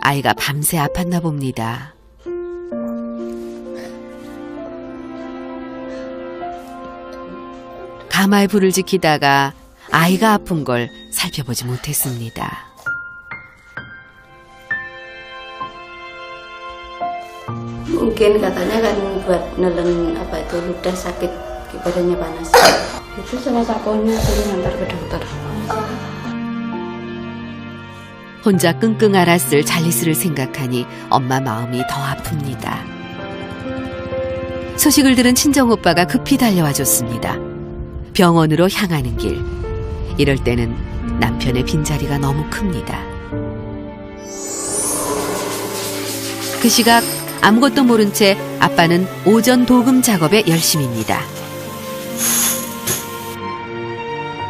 아이가 밤새 아팠나 봅니다. 가마에 불을 지키다가 아이가 아픈 걸 살펴보지 못했습니다. Mungkin katanya kan buat nelen apa itu ludah sakit badannya panas. Itu salah satunya suruh ngantar ke dokter. 혼자 끙끙 앓았을 잘리스를 생각하니 엄마 마음이 더 아픕니다. 소식을 들은 친정오빠가 급히 달려와 줬습니다. 병원으로 향하는 길. 이럴 때는 남편의 빈자리가 너무 큽니다. 그 시각 아무것도 모른 채 아빠는 오전 도금 작업에 열심입니다.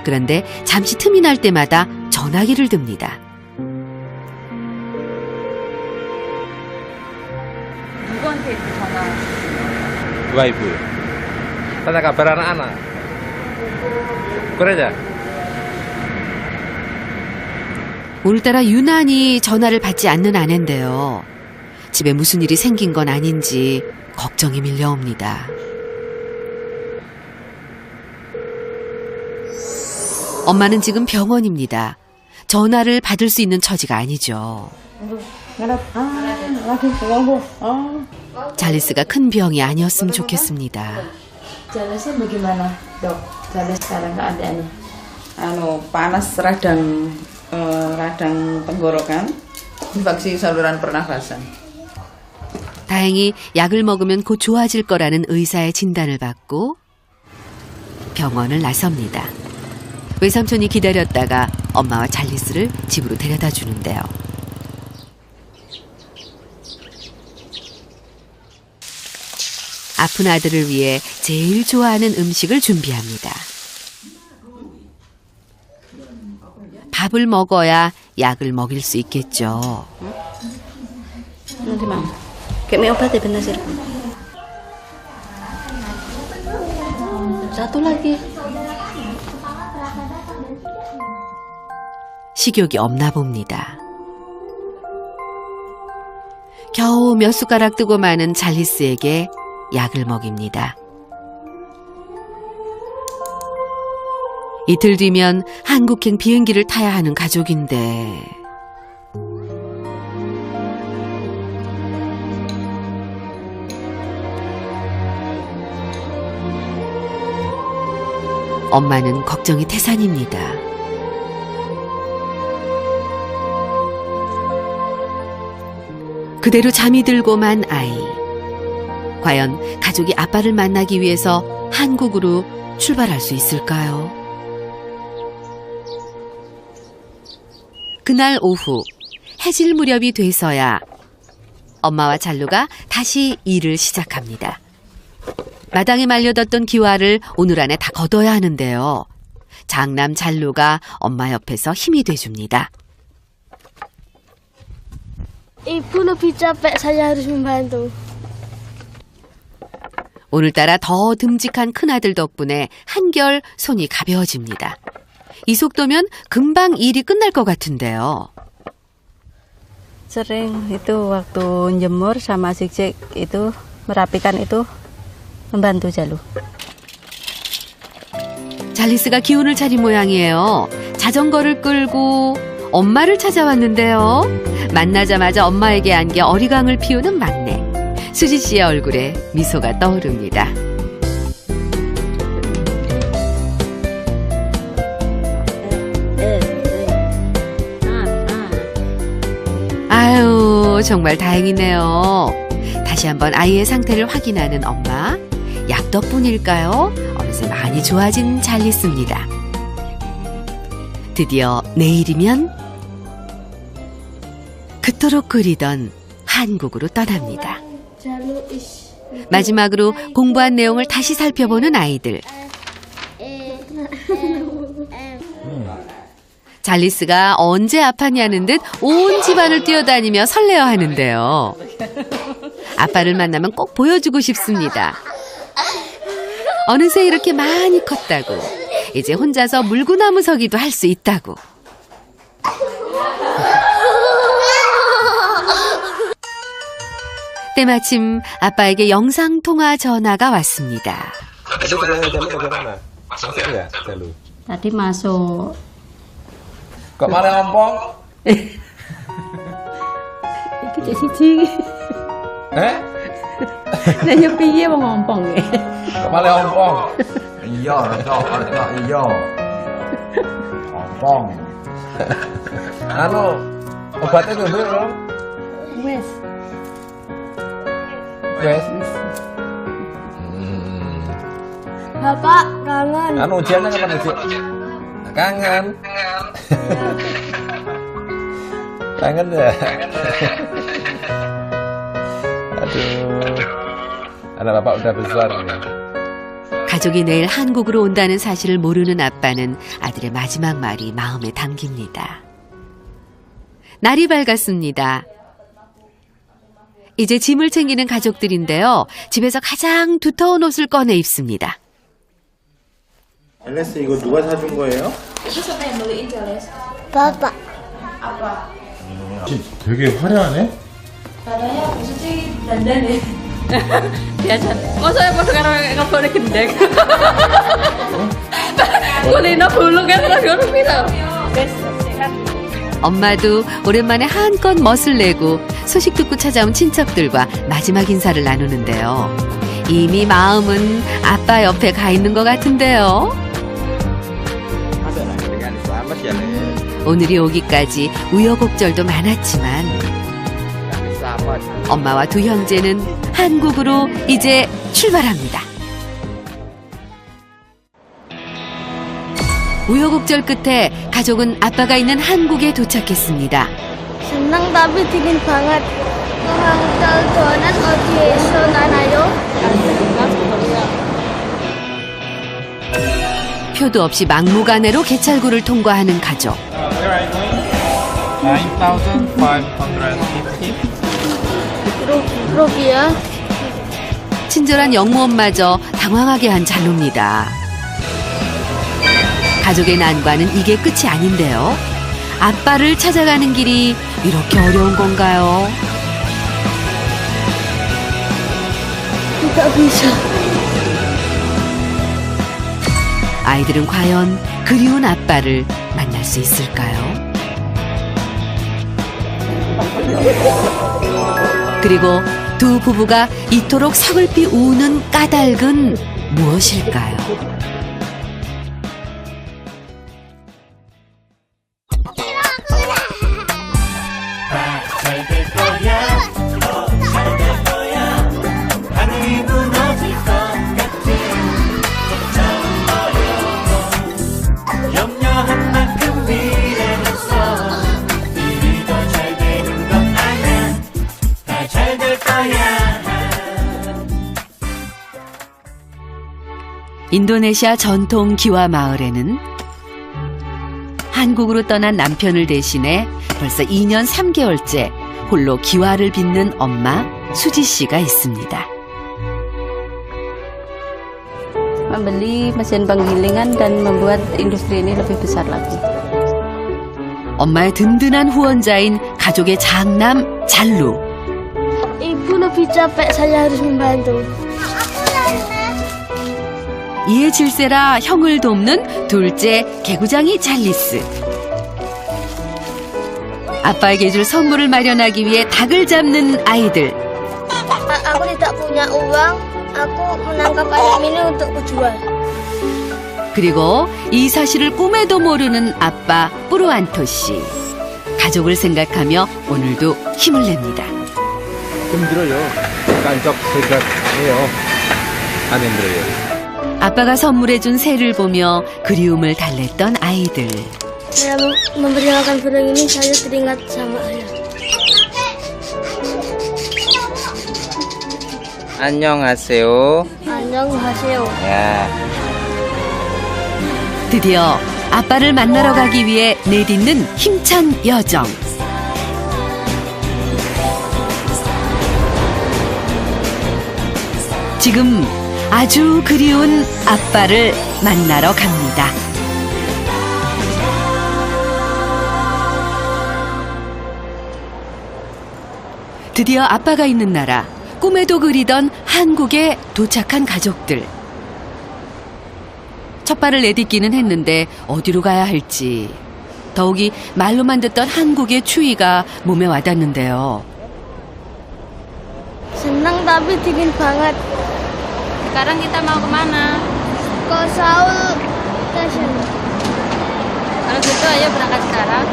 그런데 잠시 틈이 날 때마다 전화기를 듭니다. 누구한테 이렇게 전화? Dua ibu. Tanya kabar anak-anak. 그러자. 오늘따라 유난히 전화를 받지 않는 아내인데요. 집에 무슨 일이 생긴 건 아닌지 걱정이 밀려옵니다. 엄마는 지금 병원입니다. 전화를 받을 수 있는 처지가 아니죠. 잘리스가 큰 병이 아니었으면 좋겠습니다. Jalasnya bagaimana, Dok? Jalas sekarang keadaannya? Panas radang tenggorokan, infeksi saluran pernafasan. 다행히 약을 먹으면 곧 좋아질 거라는 의사의 진단을 받고 병원을 나섭니다. 외삼촌이 기다렸다가 엄마와 잘리스를 집으로 데려다 주는데요. 아픈 아들을 위해 제일 좋아하는 음식을 준비합니다. 밥을 먹어야 약을 먹일 수 있겠죠. Kayak mie obat ya bener sih. Satu lagi. 식욕이 없나 봅니다. 겨우 몇 숟가락 뜨고 마는 잘리스에게 약을 먹입니다. 이틀 뒤면 한국행 비행기를 타야 하는 가족인데 엄마는 걱정이 태산입니다. 그대로 잠이 들고만 아이. 과연 가족이 아빠를 만나기 위해서 한국으로 출발할 수 있을까요? 그날 오후 해질 무렵이 돼서야 엄마와 잘루가 다시 일을 시작합니다. 마당에 말려뒀던 기와를 오늘 안에 다 걷어야 하는데요. 장남 잘루가 엄마 옆에서 힘이 돼줍니다. Ibu lebih capek, saya harus membantu. 오늘따라 더 듬직한 큰아들 덕분에 한결 손이 가벼워집니다. 이 속도면 금방 일이 끝날 것 같은데요. Sering itu waktu jemur sama sikcik itu merapikan itu membantu Jalu. 잘리스가 기운을 차린 모양이에요. 자전거를 끌고 엄마를 찾아왔는데요. 만나자마자 엄마에게 안겨 어리광을 피우는 막내. 수지 씨의 얼굴에 미소가 떠오릅니다. 아유, 정말 다행이네요. 다시 한번 아이의 상태를 확인하는 엄마. 약 덕분일까요? 어느새 많이 좋아진 잘리스입니다. 드디어 내일이면 그토록 그리던 한국으로 떠납니다. 마지막으로 공부한 내용을 다시 살펴보는 아이들. 잘리스가 언제 아팠냐는 듯 온 집안을 뛰어다니며 설레어하는데요. 아빠를 만나면 꼭 보여주고 싶습니다. 어느새 이렇게 많이 컸다고. 이제 혼자서 물구나무 서기도 할 수 있다고. 때마침 아빠에게 영상통화 전화가 왔습니다. Tadi masuk. Kok malah ompong? Iki cek siji. Nanya piye wong ngompong e. Kok malah ompong? Iya, iya. Ompong. Anu, obatnya dulu dong. Wes. Wes. Bapak kangen. Anu ujiannya kapan sih? Kangen. Kangen ya. Aduh. Anak bapak udah besar ya. 가족이 내일 한국으로 온다는 사실을 모르는 아빠는 아들의 마지막 말이 마음에 담깁니다. 날이 밝았습니다. 이제 짐을 챙기는 가족들인데요. 집에서 가장 두터운 옷을 꺼내 입습니다. 엘레스 이거 누가 사준 거예요? Bapak. 되게 화려하네? Biasa. Masa ya padha karo kabare gendeng. Kulino bulu kan terus ngono piro? Wes, sehat. 엄마도 오랜만에 한껏 멋을 내고 소식 듣고 찾아온 친척들과 마지막 인사를 나누는데요. 이미 마음은 아빠 옆에 가 있는 것 같은데요. 오늘이 오기까지 우여곡절도 많았지만 엄마와 두 형제는 한국으로 이제 출발합니다. 우여곡절 끝에 가족은 아빠가 있는 한국에 도착했습니다. Senang tapi dingin banget. Orang doanan odi sonanayo. 표도 없이 막무가내로 개찰구를 통과하는 가족. 9,550. Rupiah. 친절한 영무원마저 당황하게 한 잘루입니다. 가족의 난관은 이게 끝이 아닌데요. 아빠를 찾아가는 길이 이렇게 어려운 건가요? Tidak bisa. 아이들은 과연 그리운 아빠를 만날 수 있을까요? 그리고 두 부부가 이토록 서글피 우는 까닭은 무엇일까요? 인도네시아 전통 기와 마을에는 한국으로 떠난 남편을 대신해 벌써 2년 3개월째 홀로 기와를 빚는 엄마 수지 씨가 있습니다. Membeli mesin penggilingan dan membuat industri ini lebih besar lagi. 엄마의 든든한 후원자인 가족의 장남 잘루. Ibu lebih capek, saya harus membantu. 이에 질세라 형을 돕는 둘째 개구장이 잘리스. 아빠에게 줄 선물을 마련하기 위해 닭을 잡는 아이들. Aku tidak punya uang, aku menangkap ayam ini untuk kujual. 그리고 이 사실을 꿈에도 모르는 아빠 뿌루안토 씨. 가족을 생각하며 오늘도 힘을 냅니다. 힘들어요. 깐적 생각해요. 안 힘들어요. 아빠가 선물해준 새를 보며 그리움을 달랬던 아이들. Saya memberi makan burung ini, saya teringat sama ayah. 안녕하세요. 안녕하세요. 야. 드디어 아빠를 만나러 가기 위해 내딛는 힘찬 여정. 지금 아주 그리운 아빠를 만나러 갑니다. 드디어 아빠가 있는 나라, 꿈에도 그리던 한국에 도착한 가족들. 첫 발을 내딛기는 했는데 어디로 가야 할지. 더욱이 말로만 듣던 한국의 추위가 몸에 와닿는데요. Senang tapi dingin banget. Sekarang kita mau kemana? Ke Seoul Station. Kalau gitu ayo berangkat sekarang.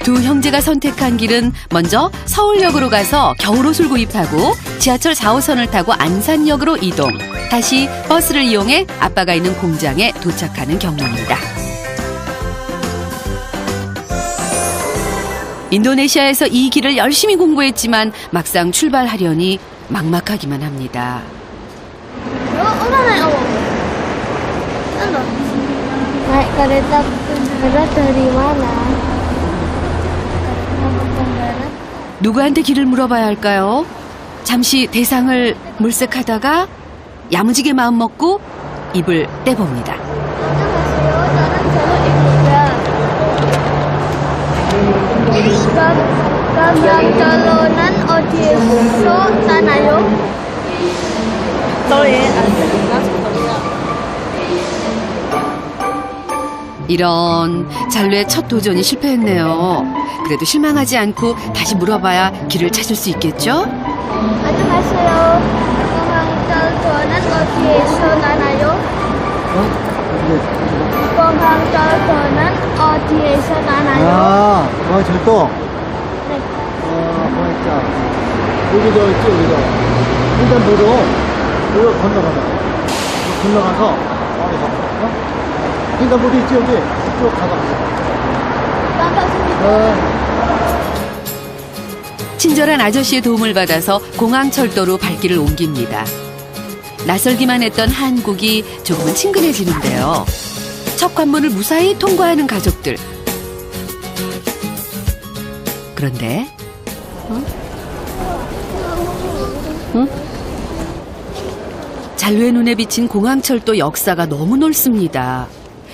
두 형제가 선택한 길은 먼저 서울역으로 가서 겨울옷을 구입하고 지하철 4호선을 타고 안산역으로 이동. 다시 버스를 이용해 아빠가 있는 공장에 도착하는 경로입니다. 인도네시아에서 이 길을 열심히 공부했지만 막상 출발하려니 막막하기만 합니다. Udah naik apa? Halo. Naik kereta berat dari mana? 누구한테 길을 물어봐야 할까요? 잠시 대상을 물색하다가 야무지게 마음먹고 입을 떼봅니다. Callonan Odieso Tanayo. 이런 잘루의 첫 도전이 실패했네요. 그래도 실망하지 않고 다시 물어봐야 길을 찾을 수 있겠죠? 안녕하세요. Callonan Odieso Tanayo. Callonan Odieso Tanayo. 절도? 네. 진짜. 여기도 있지, 여기도. 일단 보도, 이거 건너가자. 건너가서, 일단 보도 있지, 여기. 쭉 가자. 친절한 아저씨의 도움을 받아서 공항철도로 발길을 옮깁니다. 낯설기만 했던 한국이 조금은 친근해지는데요. 첫 관문을 무사히 통과하는 가족들. 그런데 잘루의 눈에 비친 공항철도 역사가 너무 넓습니다.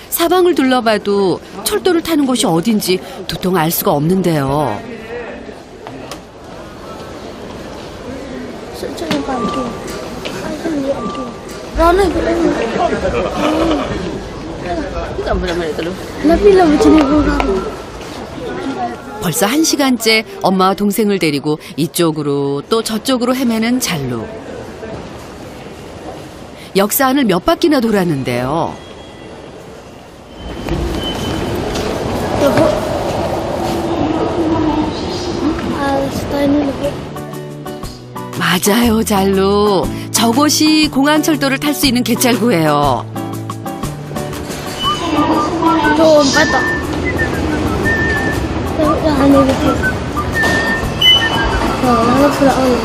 사방을 둘러봐도 철도를 타는 곳이 어딘지 도통 알 수가 없는데요. Sejauh pagi. Aku lihat tu. Rana Lebih lebih jenis 벌써 1시간째 엄마와 동생을 데리고 이쪽으로 또 저쪽으로 헤매는 잘루. 역사 안을 몇 바퀴나 돌았는데요. 맞아요, 잘루. 저곳이 공항철도를 탈 수 있는 개찰구예요. Dompet tak? Hanya gitu. Oh, lalu pulang.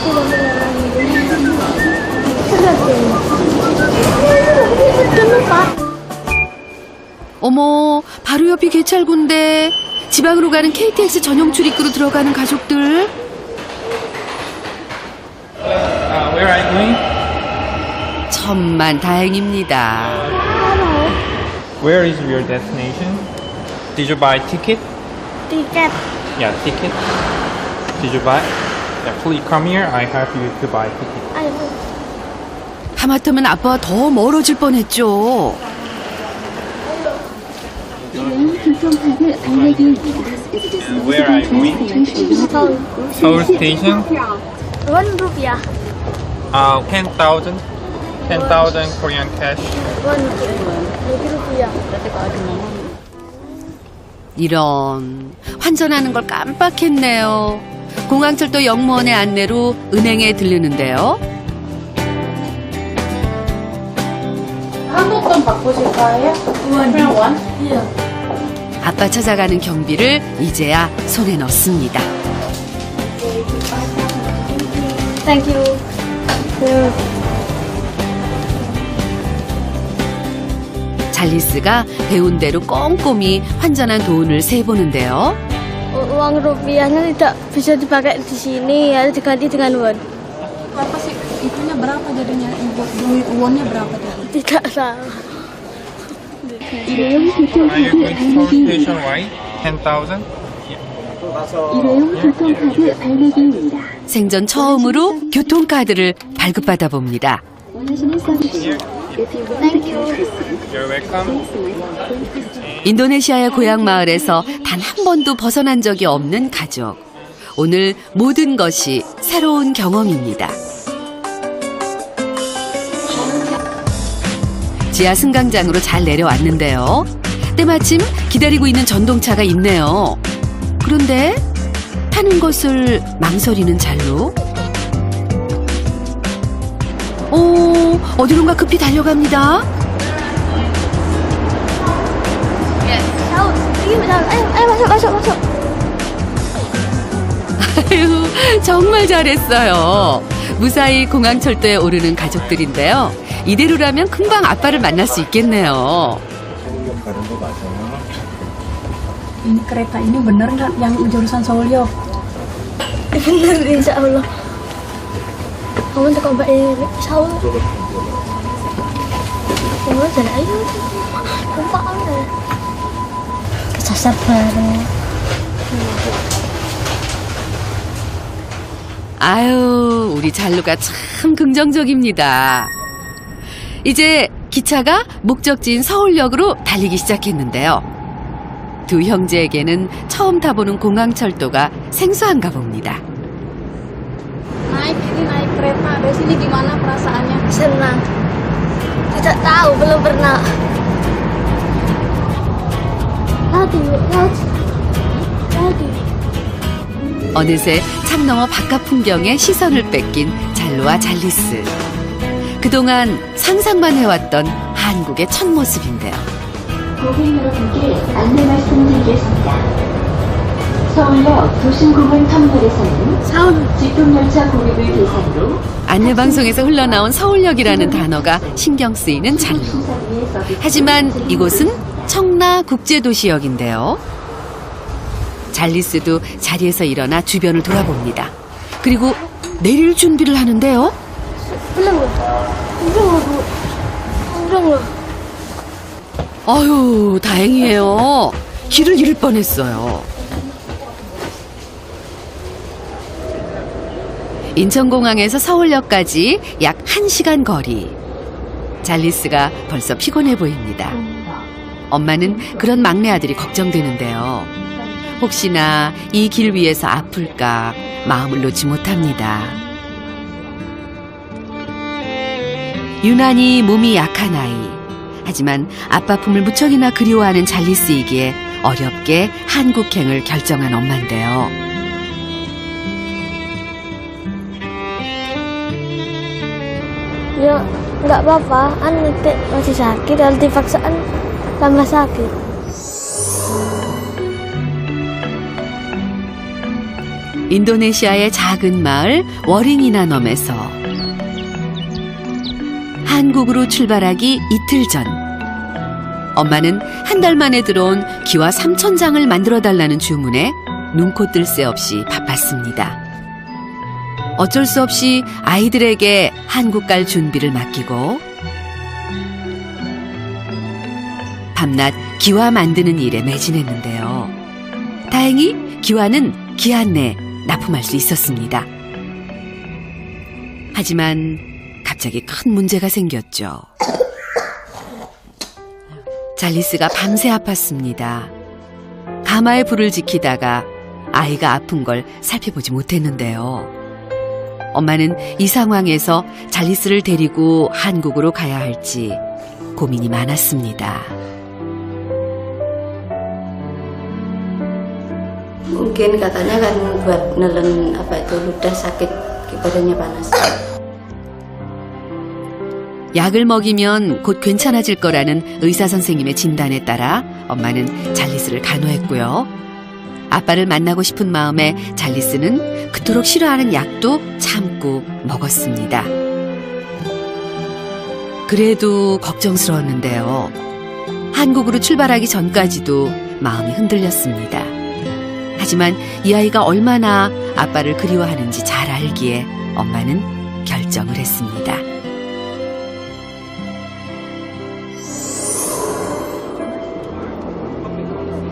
Tidak benar. 어머, 바로 옆이 개찰구인데 지방으로 가는 KTX 전용 출입구로 들어가는 가족들. Where are you going? 천만 다행입니다. Where is your destination? Did you buy ticket? Tiket. Yeah, ticket. Did you buy? Yeah, please come here. I help you to buy ticket. Ayo. 하마터면 아빠와 더 멀어질 뻔했죠. Where are you going? Seoul. Seoul Station. Rp1. 10,000. 10,000 Korean cash. Rp1. 이런, 환전하는 걸 깜빡했네요. 공항철도 역무원의 안내로 은행에 들르는데요. 한국 돈 바꾸실 거예요? 그냥 원? 아빠 찾아가는 경비를 이제야 손에 넣습니다. Thank you. 잘리스가 배운 대로 꼼꼼히 환전한 돈을 세보는데요. Uang rupiahnya tidak bisa dipakai di sini, harus diganti dengan won. Berapa sih? Itunya berapa jadinya? Wonnya berapa tadi? Tidak tahu. Are you going to Seoul Station, right? 10,000? 생전 처음으로 교통카드를 발급받아 봅니다. You're welcome. 인도네시아의 고향 마을에서 단 한 번도 벗어난 적이 없는 가족. 오늘 모든 것이 새로운 경험입니다. 지하 승강장으로 잘 내려왔는데요. 때마침 기다리고 있는 전동차가 있네요. 그런데 타는 것을 망설이는 잘로. 오, 어디론가 급히 달려갑니다. Ayo, masuk. 아유, 정말 잘했어요. 무사히 공항철도에 오르는 가족들인데요. 이대로라면 금방 아빠를 만날 수 있겠네요. Ini kereta ini bener nggak yang jurusan Seoul-yok? Benar, insya Allah. Kamu untuk Mbak Seoul. Kamu jalan ayo. Lupa kamu. Kesasar baru. 아유, 우리 잘루가 참 긍정적입니다. 이제 기차가 목적지인 서울역으로 달리기 시작했는데요. 두 형제에게는 처음 타보는 공항철도가 생소한가 봅니다. Naik kereta dari sini gimana perasaannya? Senang. Tidak tahu, belum pernah. Tadi. 어느새 창 너머 바깥 풍경에 시선을 뺏긴 잘루와 잘리스. 그동안 상상만 해왔던 한국의 첫 모습인데요. 고객 여러분께 안내 말씀드리겠습니다. 서울역 도심공원 터미널에서는 직통열차 고객을 대상으로 안내방송에서 흘러나온 서울역이라는 단어가 신경 쓰이는 잘루. 하지만 이곳은 청라국제도시역인데요. 잘리스도 자리에서 일어나 주변을 돌아봅니다. 그리고 내릴 준비를 하는데요. 아유, 다행이에요. 길을 잃을 뻔했어요. 인천공항에서 서울역까지 약 1시간 거리. 잘리스가 벌써 피곤해 보입니다. 엄마는 그런 막내 아들이 걱정되는데요. 혹시나 이 길 위에서 아플까 마음을 놓지 못합니다. 유난히 몸이 약한 아이. 하지만 아빠 품을 무척이나 그리워하는 잘리스이기에 어렵게 한국행을 결정한 엄마인데요. Ya, nggak apa-apa. Nanti masih sakit, kalau dipaksaan tambah sakit. 인도네시아의 작은 마을 워링이나넘에서 한국으로 출발하기 이틀 전 엄마는 한 달 만에 들어온 기와 3,000장을 만들어달라는 주문에 눈코 뜰 새 없이 바빴습니다. 어쩔 수 없이 아이들에게 한국 갈 준비를 맡기고 밤낮 기와 만드는 일에 매진했는데요. 다행히 기와는 기한 내 납품할 수 있었습니다. 하지만 갑자기 큰 문제가 생겼죠. 잘리스가 밤새 아팠습니다. 가마에 불을 지키다가 아이가 아픈 걸 살펴보지 못했는데요. 엄마는 이 상황에서 잘리스를 데리고 한국으로 가야 할지 고민이 많았습니다. Mungkin katanya kan buat nelen ludah sakit badannya panas. 약을 먹이면 곧 괜찮아질 거라는 의사 선생님의 진단에 따라 엄마는 잘리스를 간호했고요. 아빠를 만나고 싶은 마음에 잘리스는 그토록 싫어하는 약도 참고 먹었습니다. 그래도 걱정스러웠는데요. 한국으로 출발하기 전까지도 마음이 흔들렸습니다. 하지만 이 아이가 얼마나 아빠를 그리워하는지 잘 알기에 엄마는 결정을 했습니다.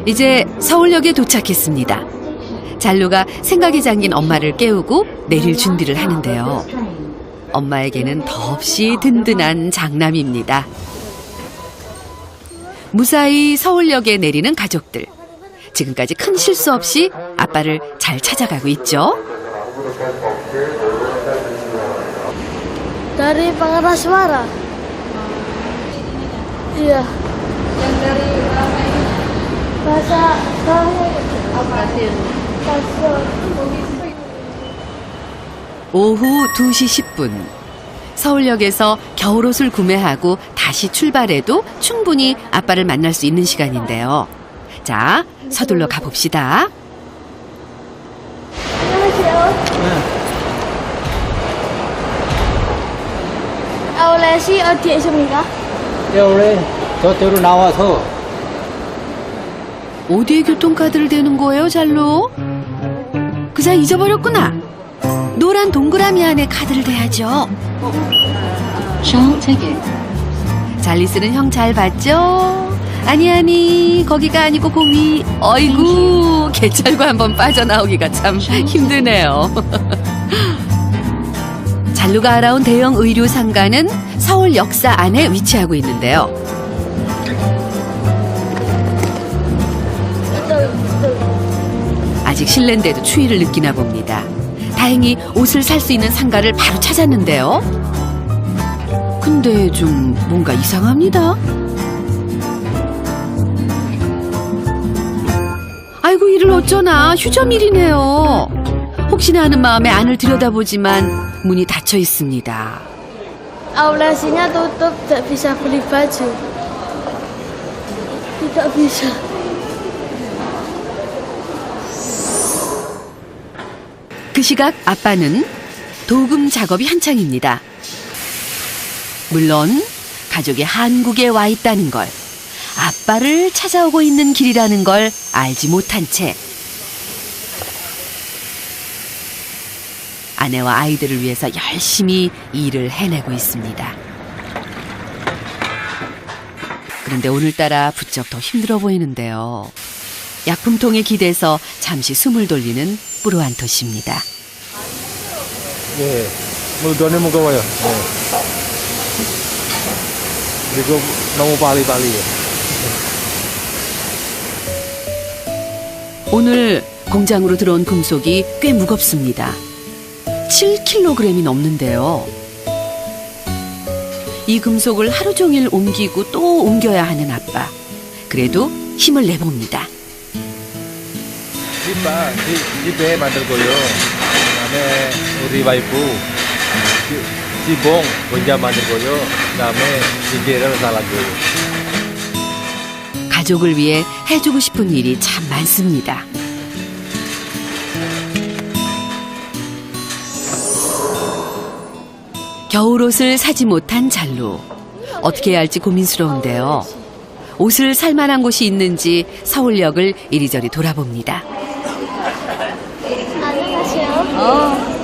이제 서울역에 도착했습니다. 잘루가 생각이 잠긴 엄마를 깨우고 내릴 준비를 하는데요. 엄마에게는 더없이 든든한 장남입니다. 무사히 서울역에 내리는 가족들. 지금까지 큰 실수 없이 아빠를 잘 찾아가고 있죠. Dari pengeras suara. Iya. Yang dari apa ini? Bahasa Pasir. 오후 2시 10분. 서울역에서 겨울옷을 구매하고 다시 출발해도 충분히 아빠를 만날 수 있는 시간인데요. 자, 서둘러 가봅시다. 안녕하세요. 아울렛이 어디에 있습니까? 겨울에 저쪽으로 나와서 어디에 교통카드를 대는 거예요, 잘로? 그자 잊어버렸구나. 노란 동그라미 안에 카드를 대야죠. 잘리스는 형 잘 봤죠? 아니 거기가 아니고 그 위. 어이구, 개찰구 한번 빠져나오기가 참 힘드네요. 잘루가 알아온 대형 의류 상가는 서울 역사 안에 위치하고 있는데요. 아직 실내인데도 추위를 느끼나 봅니다. 다행히 옷을 살 수 있는 상가를 바로 찾았는데요. 근데 좀 뭔가 이상합니다. 아이고, 이를 어쩌나, 휴점일이네요. 혹시나 하는 마음에 안을 들여다보지만 문이 닫혀 있습니다. Outletnya tutup, tidak bisa beli baju. Tidak bisa. 그 시각 아빠는 도금 작업이 한창입니다. 물론 가족이 한국에 와 있다는 걸, 아빠를 찾아오고 있는 길이라는 걸 알지 못한 채 아내와 아이들을 위해서 열심히 일을 해내고 있습니다. 그런데 오늘따라 부쩍 더 힘들어 보이는데요. 약품통에 기대서 잠시 숨을 돌리는 뿌르안토 씨입니다. 예, 물건이 무거워요. 네. 그리고 너무 빨리빨리요. 오늘 공장으로 들어온 금속이 꽤 무겁습니다. 7kg이 넘는데요. 이 금속을 하루 종일 옮기고 또 옮겨야 하는 아빠. 그래도 힘을 내봅니다. 집에 만들고요. 그다음에 우리 와이프 지봉 혼자 만들고요. 그다음에 기계를 달아줘요. 가족을 위해 해주고 싶은 일이 참 많습니다. 겨울옷을 사지 못한 잘로. 어떻게 해야 할지 고민스러운데요. 옷을 살 만한 곳이 있는지 서울역을 이리저리 돌아봅니다. 안녕하세요.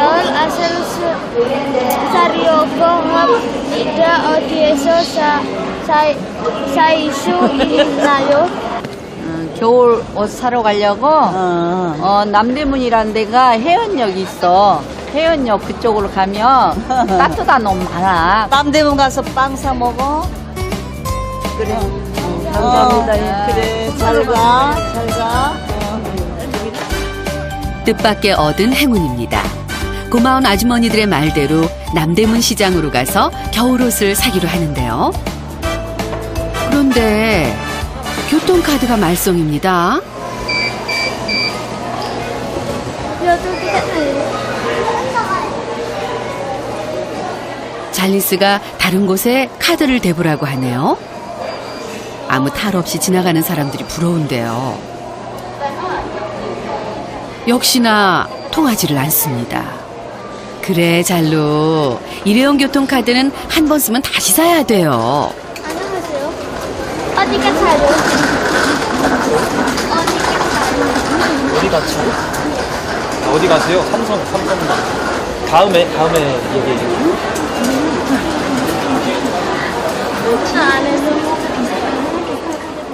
Gaul asal Sarioko Hap Ida Odieso Saisu 있나요? 겨울 옷 사러 가려고 남대문이라는 데가 해연역이 있어. 해연역 그쪽으로 가면 따뜻한 옷 많아. 남대문 가서 빵 사 먹어. 그래. 감사합니다. 그래. 잘 가. 잘 가. 뜻밖의 얻은 행운입니다. 고마운 아주머니들의 말대로 남대문 시장으로 가서 겨울옷을 사기로 하는데요. 그런데 교통카드가 말썽입니다. 잘리스가 다른 곳에 카드를 대보라고 하네요. 아무 탈 없이 지나가는 사람들이 부러운데요. 역시나 통하지를 않습니다. 그래, 잘로. 일회용 교통카드는 한 번 쓰면 다시 사야 돼요. 안녕하세요. 어디가 사요? 어디 갔지? 어디 가세요? 삼성. 다음에 얘기해요.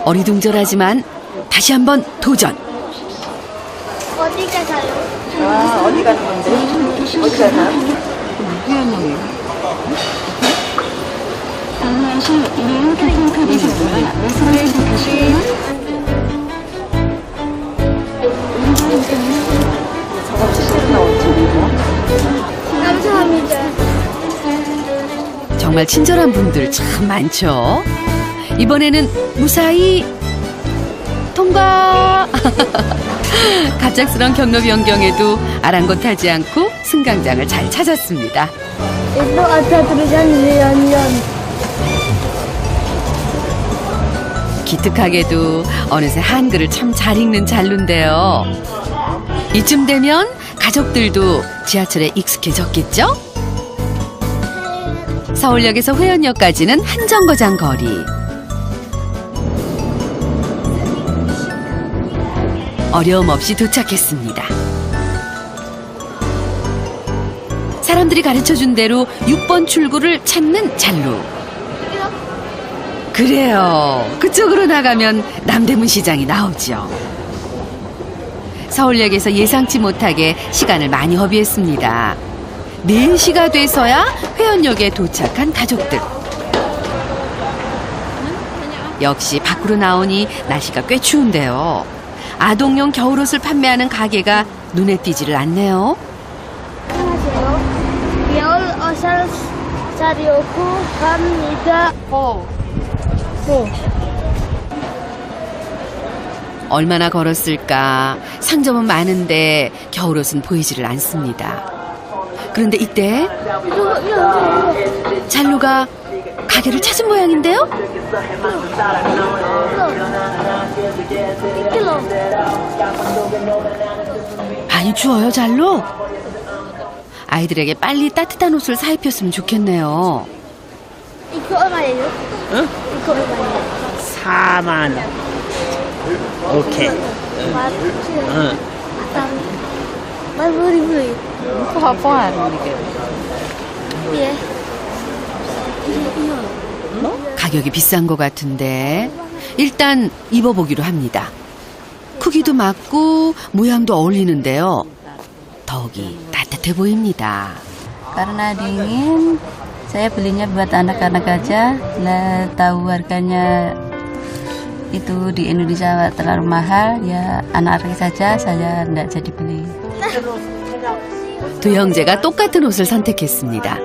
어리둥절하지만 다시 한번 도전. 어디가 사요? 어디 가는 건데? 어디 가나? 해연역이요. 감사합니다. 정말 친절한 분들 참 많죠. 이번에는 무사히 통과. 갑작스런 경로 변경에도 아랑곳하지 않고 승강장을 잘 찾았습니다. Itu ada tulisan Leonion. 기특하게도 어느새 한글을 참 잘 읽는 잘루인데요. 이쯤 되면 가족들도 지하철에 익숙해졌겠죠? 서울역에서 회원역까지는 한 정거장 거리. 어려움 없이 도착했습니다. 사람들이 가르쳐준 대로 6번 출구를 찾는 잘루. 그래요. 그쪽으로 나가면 남대문 시장이 나오죠. 서울역에서 예상치 못하게 시간을 많이 허비했습니다. 4시가 돼서야 회원역에 도착한 가족들. 역시 밖으로 나오니 날씨가 꽤 추운데요. 아동용 겨울옷을 판매하는 가게가 눈에 띄지를 않네요. 안녕하세요. Gaul asal Sarioko Hap Ida 얼마나 걸었을까. 상점은 많은데 겨울옷은 보이지를 않습니다. 그런데 이때 잘루가 가게를 찾은 모양인데요. 많이 추워요, 잘루? 아이들에게 빨리 따뜻한 옷을 사입혔으면 좋겠네요. 이거 얼마예요? 응? 이거 얼마예요? 4만 원. 오케이. 응. 예. 가격이 비싼 것 같은데 일단 입어보기로 합니다. 크기도 맞고 모양도 어울리는데요. 더욱이 따뜻해 보입니다. Karena dingin, saya belinya buat anak-anak aja. Lah tahu harganya itu di Indonesia terlalu mahal, ya anak-anak saja saya tidak jadi beli. 두 형제가 똑같은 옷을 선택했습니다.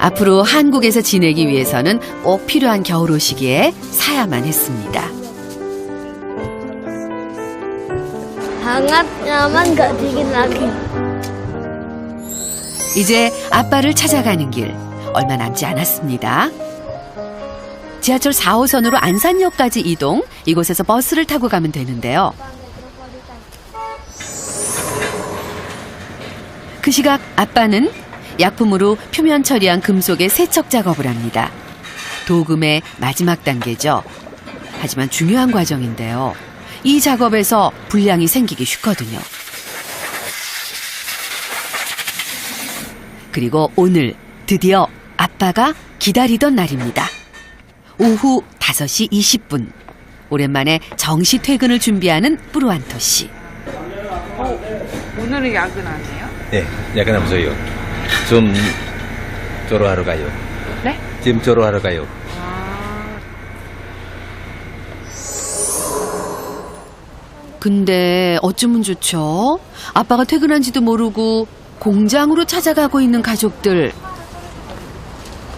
앞으로 한국에서 지내기 위해서는 꼭 필요한 겨울옷이기에 사야만 했습니다. Hangat, nyaman, gak dingin lagi. 이제 아빠를 찾아가는 길 얼마 남지 않았습니다. 지하철 4호선으로 안산역까지 이동, 이곳에서 버스를 타고 가면 되는데요. 그 시각 아빠는 약품으로 표면 처리한 금속의 세척 작업을 합니다. 도금의 마지막 단계죠. 하지만 중요한 과정인데요. 이 작업에서 불량이 생기기 쉽거든요. 그리고 오늘 드디어 아빠가 기다리던 날입니다. 오후 5시 20분. 오랜만에 정시 퇴근을 준비하는 뿌루안토 씨. 오늘은 야근하세요? 네, 약간 없어요. 좀 졸업하러 가요. 네? 지금 졸업하러 가요. 근데 어쩌면 좋죠? 아빠가 퇴근한지도 모르고 공장으로 찾아가고 있는 가족들.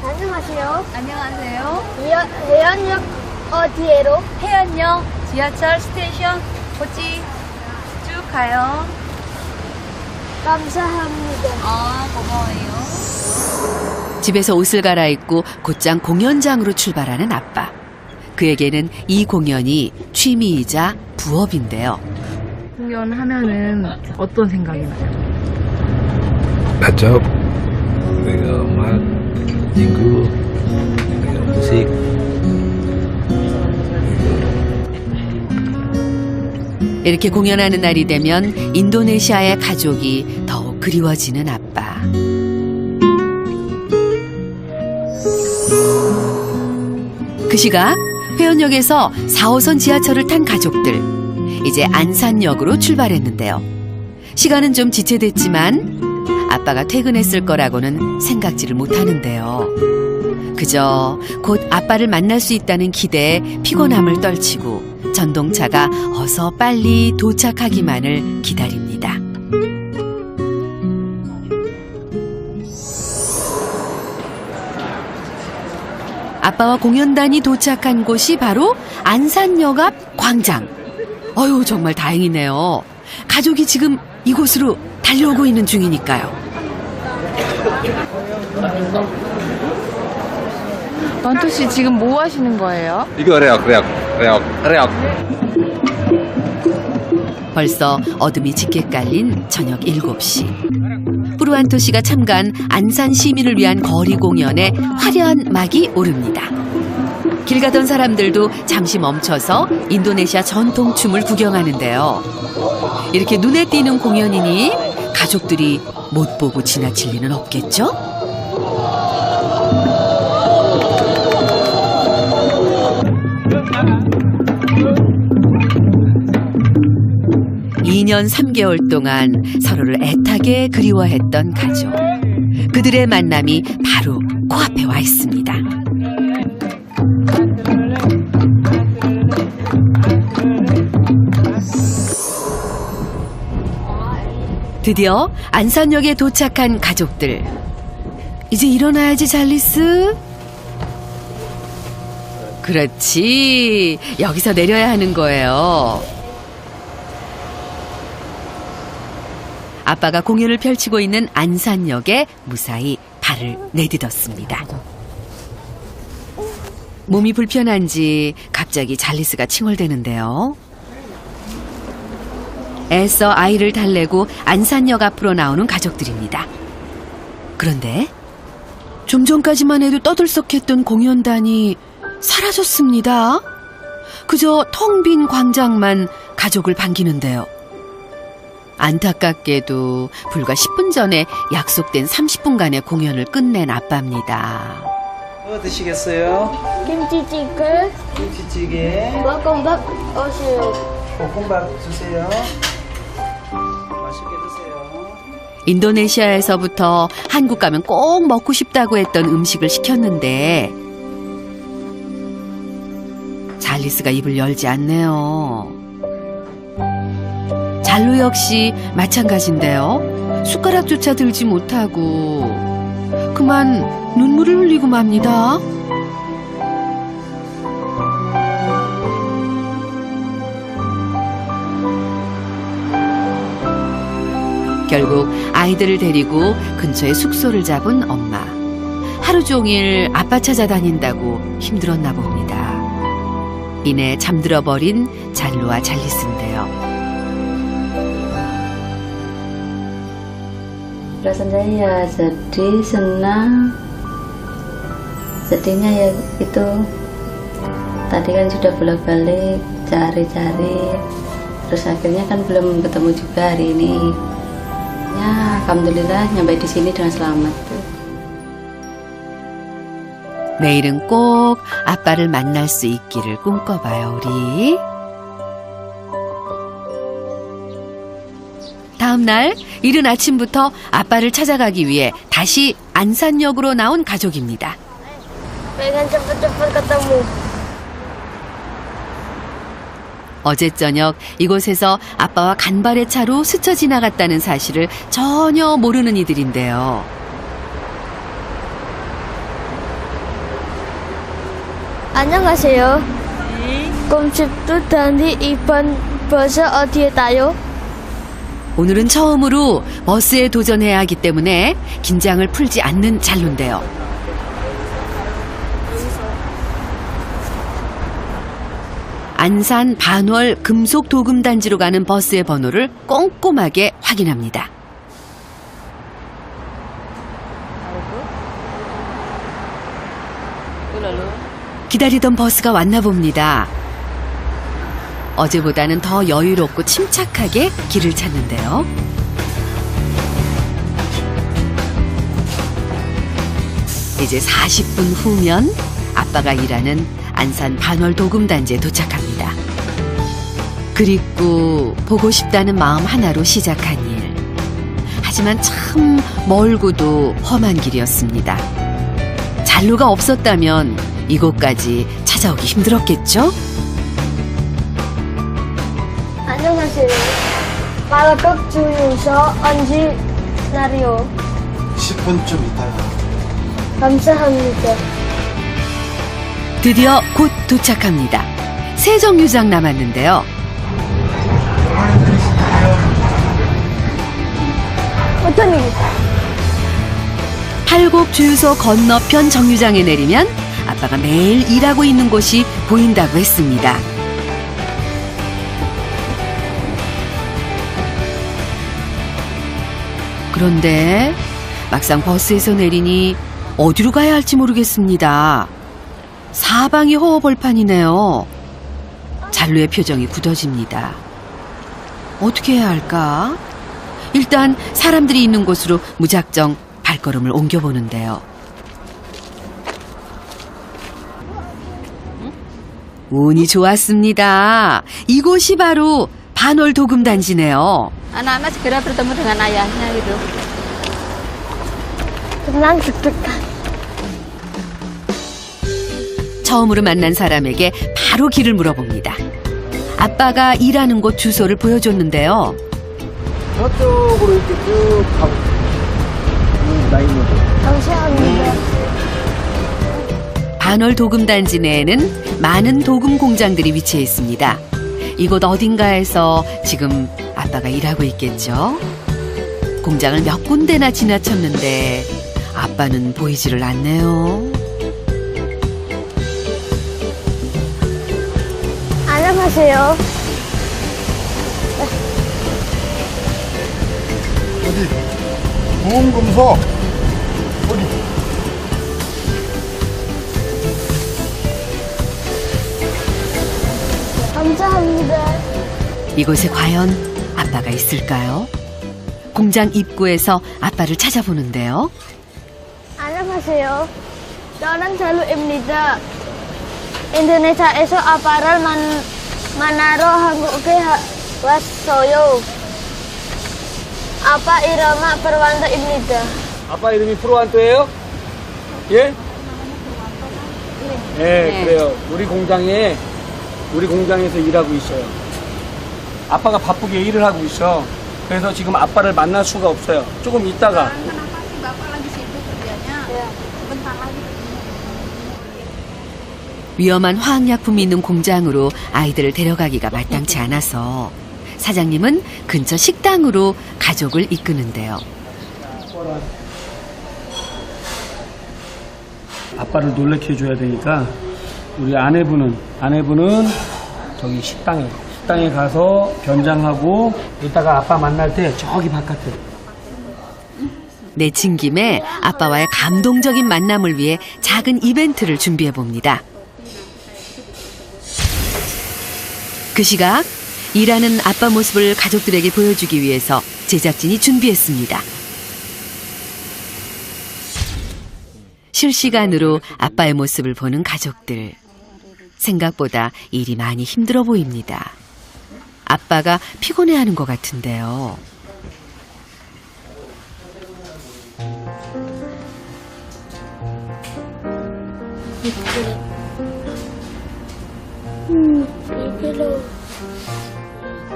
안녕하세요. 안녕하세요. 해안역 어디에로? 해안역 지하철 스테이션 거치 쭉 가요. 감사합니다. 고마워요. 집에서 옷을 갈아입고 곧장 공연장으로 출발하는 아빠. 그에게는 이 공연이 취미이자 부업인데요. 공연하면은 어떤 생각이 나요? 가족, 그리고 음악, 친구, 그리고 무식. 이렇게 공연하는 날이 되면 인도네시아의 가족이 더욱 그리워지는 아빠. 그 시각 회원역에서 4호선 지하철을 탄 가족들. 이제 안산역으로 출발했는데요. 시간은 좀 지체됐지만 아빠가 퇴근했을 거라고는 생각지를 못하는데요. 그저 곧 아빠를 만날 수 있다는 기대에 피곤함을 떨치고 전동차가 어서 빨리 도착하기만을 기다립니다. 아빠와 공연단이 도착한 곳이 바로 안산역 앞 광장. 어휴, 정말 다행이네요. 가족이 지금 이곳으로 달려오고 있는 중이니까요. 만토 씨 지금 뭐 하시는 거예요? 이거 레옥. 벌써 어둠이 짙게 깔린 저녁 7시. 뿌루안토 씨가 참가한 안산 시민을 위한 거리 공연에 화려한 막이 오릅니다. 길 가던 사람들도 잠시 멈춰서 인도네시아 전통춤을 구경하는데요. 이렇게 눈에 띄는 공연이니 가족들이 못 보고 지나칠 리는 없겠죠? (2년 3개월) 동안 서로를 애타게 그리워했던 가족. 그들의 만남이 바로 코앞에 와 있습니다. 드디어 안산역에 도착한 가족들. 이제 일어나야지, 잘리스. 그렇지. 여기서 내려야 하는 거예요. 아빠가 공연을 펼치고 있는 안산역에 무사히 발을 내딛었습니다. 몸이 불편한지 갑자기 잘리스가 칭얼대는데요. 애써 아이를 달래고 안산역 앞으로 나오는 가족들입니다. 그런데 좀 전까지만 해도 떠들썩했던 공연단이 사라졌습니다. 그저 텅 빈 광장만 가족을 반기는데요. 안타깝게도 불과 10분 전에 약속된 30분간의 공연을 끝낸 아빠입니다. 뭐 드시겠어요? 김치찌개. 김치찌개. 볶음밥 오세요. 볶음밥 주세요. 맛있게 드세요. 인도네시아에서부터 한국 가면 꼭 먹고 싶다고 했던 음식을 시켰는데 잘리스가 입을 열지 않네요. 잘로 역시 마찬가지인데요. 숟가락조차 들지 못하고 그만 눈물을 흘리고 맙니다. 결국 아이들을 데리고 근처에 숙소를 잡은 엄마. 하루 종일 아빠 찾아다닌다고 힘들었나 봅니다. 이내 잠들어버린 잘로와 잘리스인데요. Rasanya ya sedih, senang. Sedihnya ya itu Tadi kan sudah bolak-balik cari-cari, terus akhirnya kan belum ketemu juga hari ini. Ya, alhamdulillah nyampe di sini dengan selamat. 내일은 꼭 아빠를 만날 수 있기를 꿈꿔봐요, 우리. 다음 날 이른 아침부터 아빠를 찾아가기 위해 다시 안산역으로 나온 가족입니다. Pengen cepet-cepet ketemu. 어제 저녁 이곳에서 아빠와 간발의 차로 스쳐 지나갔다는 사실을 전혀 모르는 이들인데요. 안녕하세요. 꼼집도 단디 이번 버스 어디에 타요? 오늘은 처음으로 버스에 도전해야 하기 때문에 긴장을 풀지 않는 찰로인데요. 안산 반월 금속도금단지로 가는 버스의 번호를 꼼꼼하게 확인합니다. 기다리던 버스가 왔나 봅니다. 어제보다는 더 여유롭고 침착하게 길을 찾는데요. 이제 40분 후면 아빠가 일하는 안산 반월 도금단지에 도착합니다. 그립고 보고 싶다는 마음 하나로 시작한 일. 하지만 참 멀고도 험한 길이었습니다. 잔로가 없었다면 이곳까지 찾아오기 힘들었겠죠? 안녕하세요. 말곡 주유소 언제 나리요? 10분쯤 있다가. 감사합니다. 드디어 곧 도착합니다. 세 정류장 남았는데요. 어떤 일? 팔곡 주유소 건너편 정류장에 내리면 아빠가 매일 일하고 있는 곳이 보인다고 했습니다. 그런데 막상 버스에서 내리니 어디로 가야 할지 모르겠습니다. 사방이 허허벌판이네요. 잔루의 표정이 굳어집니다. 어떻게 해야 할까? 일단 사람들이 있는 곳으로 무작정 발걸음을 옮겨보는데요. 운이 좋았습니다. 이곳이 바로 반월 도금단지네요. Anak-anak segera bertemu dengan ayahnya gitu. tenang deg-degan. 처음으로 만난 사람에게 바로 길을 물어봅니다. 아빠가 일하는 곳 주소를 보여줬는데요. 저쪽으로 이렇게 쭉 가고. 라인으로. 감사합니다. 반월 도금단지 내에는 많은 도금 공장들이 위치해 있습니다. 이곳 어딘가에서 지금 아빠가 일하고 있겠죠? 공장을 몇 군데나 지나쳤는데 아빠는 보이지를 않네요. 안녕하세요. 어디? 보험금속. 어디? 감사합니다. 이곳에 과연 아빠가 있을까요? 공장 입구에서 아빠를 찾아보는데요. 안녕하세요. 저는 찰루입니다. 인도네시아에서 아빠를 만나러 한국에 왔어요. 아빠 이름은 프로완토입니다. 아빠 이름이 프로완토예요? 예? 네, 그래요. 우리 공장에서 일하고 있어요. 아빠가 바쁘게 일을 하고 있어. 그래서 지금 아빠를 만날 수가 없어요. 조금 있다가. 위험한 화학약품이 있는 공장으로 아이들을 데려가기가 마땅치 않아서 사장님은 근처 식당으로 가족을 이끄는데요. 아빠를 놀래켜 줘야 되니까 우리 아내분은 저기 식당에 가서 변장하고 이따가 아빠 만날 때 저기 바깥에. 내친 김에 아빠와의 감동적인 만남을 위해 작은 이벤트를 준비해 봅니다. 그 시각 일하는 아빠 모습을 가족들에게 보여주기 위해서 제작진이 준비했습니다. 실시간으로 아빠의 모습을 보는 가족들. 생각보다 일이 많이 힘들어 보입니다. 아빠가 피곤해하는 것 같은데요.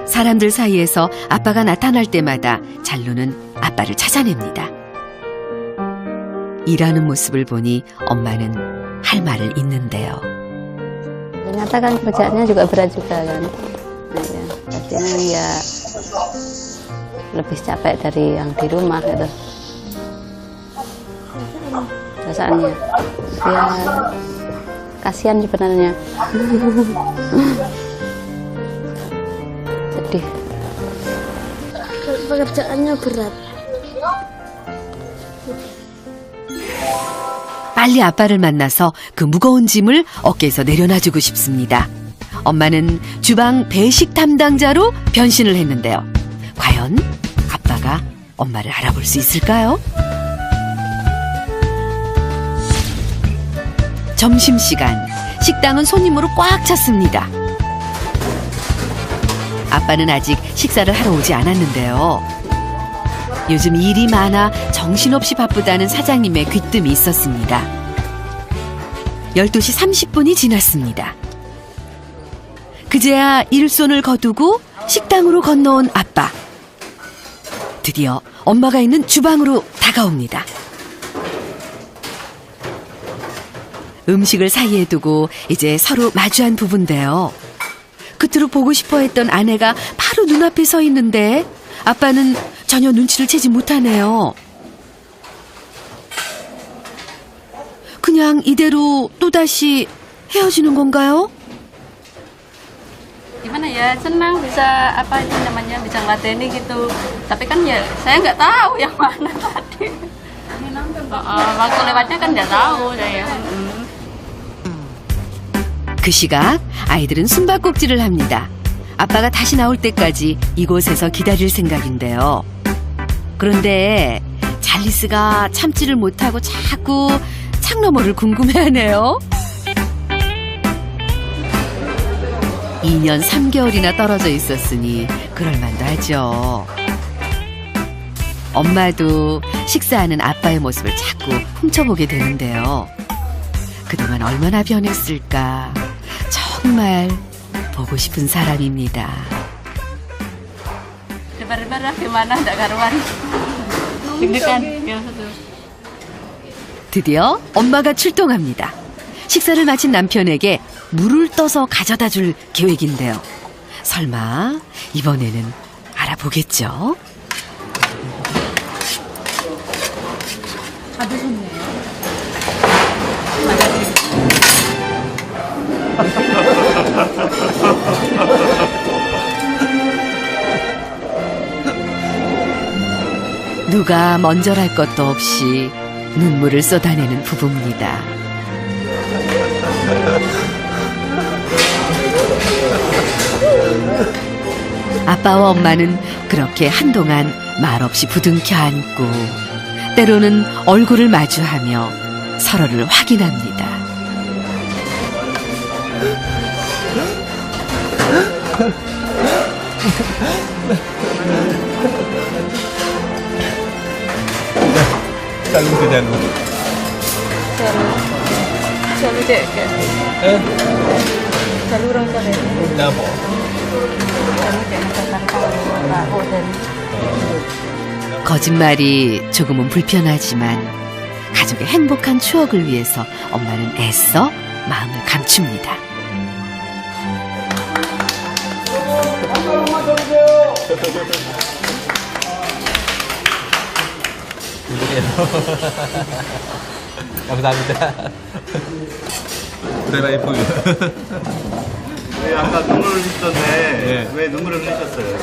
사람들 사이에서 아빠가 나타날 때마다 잘루는 아빠를 찾아냅니다. 일하는 모습을 보니 엄마는 할 말을 잇는데요. Ternyata kan kerjaannya juga berat juga kan. Nah, ya, artinya ya lebih capek dari yang di rumah gitu. Perasaannya, ya kasihan sebenarnya. Sedih. Pekerjaannya berat. 빨리 아빠를 만나서 그 무거운 짐을 어깨에서 내려놔주고 싶습니다. 엄마는 주방 배식 담당자로 변신을 했는데요. 과연 아빠가 엄마를 알아볼 수 있을까요? 점심시간, 식당은 손님으로 꽉 찼습니다. 아빠는 아직 식사를 하러 오지 않았는데요. 요즘 일이 많아 정신없이 바쁘다는 사장님의 귀뜸이 있었습니다. 12시 30분이 지났습니다. 그제야 일손을 거두고 식당으로 건너온 아빠. 드디어 엄마가 있는 주방으로 다가옵니다. 음식을 사이에 두고 이제 서로 마주한 부부인데요. 그토록 보고 싶어 했던 아내가 바로 눈앞에 서 있는데 아빠는 전혀 눈치를 채지 못하네요. 그냥 이대로 또다시 헤어지는 건가요? Gimana ya, senang bisa apa itu namanya bisa ngelateni gitu. Tapi kan ya saya nggak tahu yang mana tadi. Waktu lewatnya kan nggak tahu saya. 그 시각 아이들은 숨바꼭질을 합니다. 아빠가 다시 나올 때까지 이곳에서 기다릴 생각인데요. 그런데 잘리스가 참지를 못하고 자꾸 창너머를 궁금해하네요. 2년 3개월이나 떨어져 있었으니 그럴만도 하죠. 엄마도 식사하는 아빠의 모습을 자꾸 훔쳐보게 되는데요. 그동안 얼마나 변했을까. 정말 보고 싶은 사람입니다. Lebar-lebar gimana enggak karuan. Deg-degan. 드디어 엄마가 출동합니다. 식사를 마친 남편에게 물을 떠서 가져다 줄 계획인데요. 설마 이번에는 알아보겠죠? 다 드셨네요. 누가 먼저랄 것도 없이 눈물을 쏟아내는 부부입니다. 아빠와 엄마는 그렇게 한동안 말없이 부둥켜 안고 때로는 얼굴을 마주하며 서로를 확인합니다. Selalu ke Janu. Selalu dek kan. Selalu orang tua dek. Kenapa? Selalu dek katakan tahu dan 거짓말이 조금은 불편하지만 가족의 행복한 추억을 위해서 엄마는 애써 마음을 감춥니다. 감사합니다. 그래라 예뻐요. 네, 아까 눈물 흘리시던데 왜 눈물을 흘리셨어요?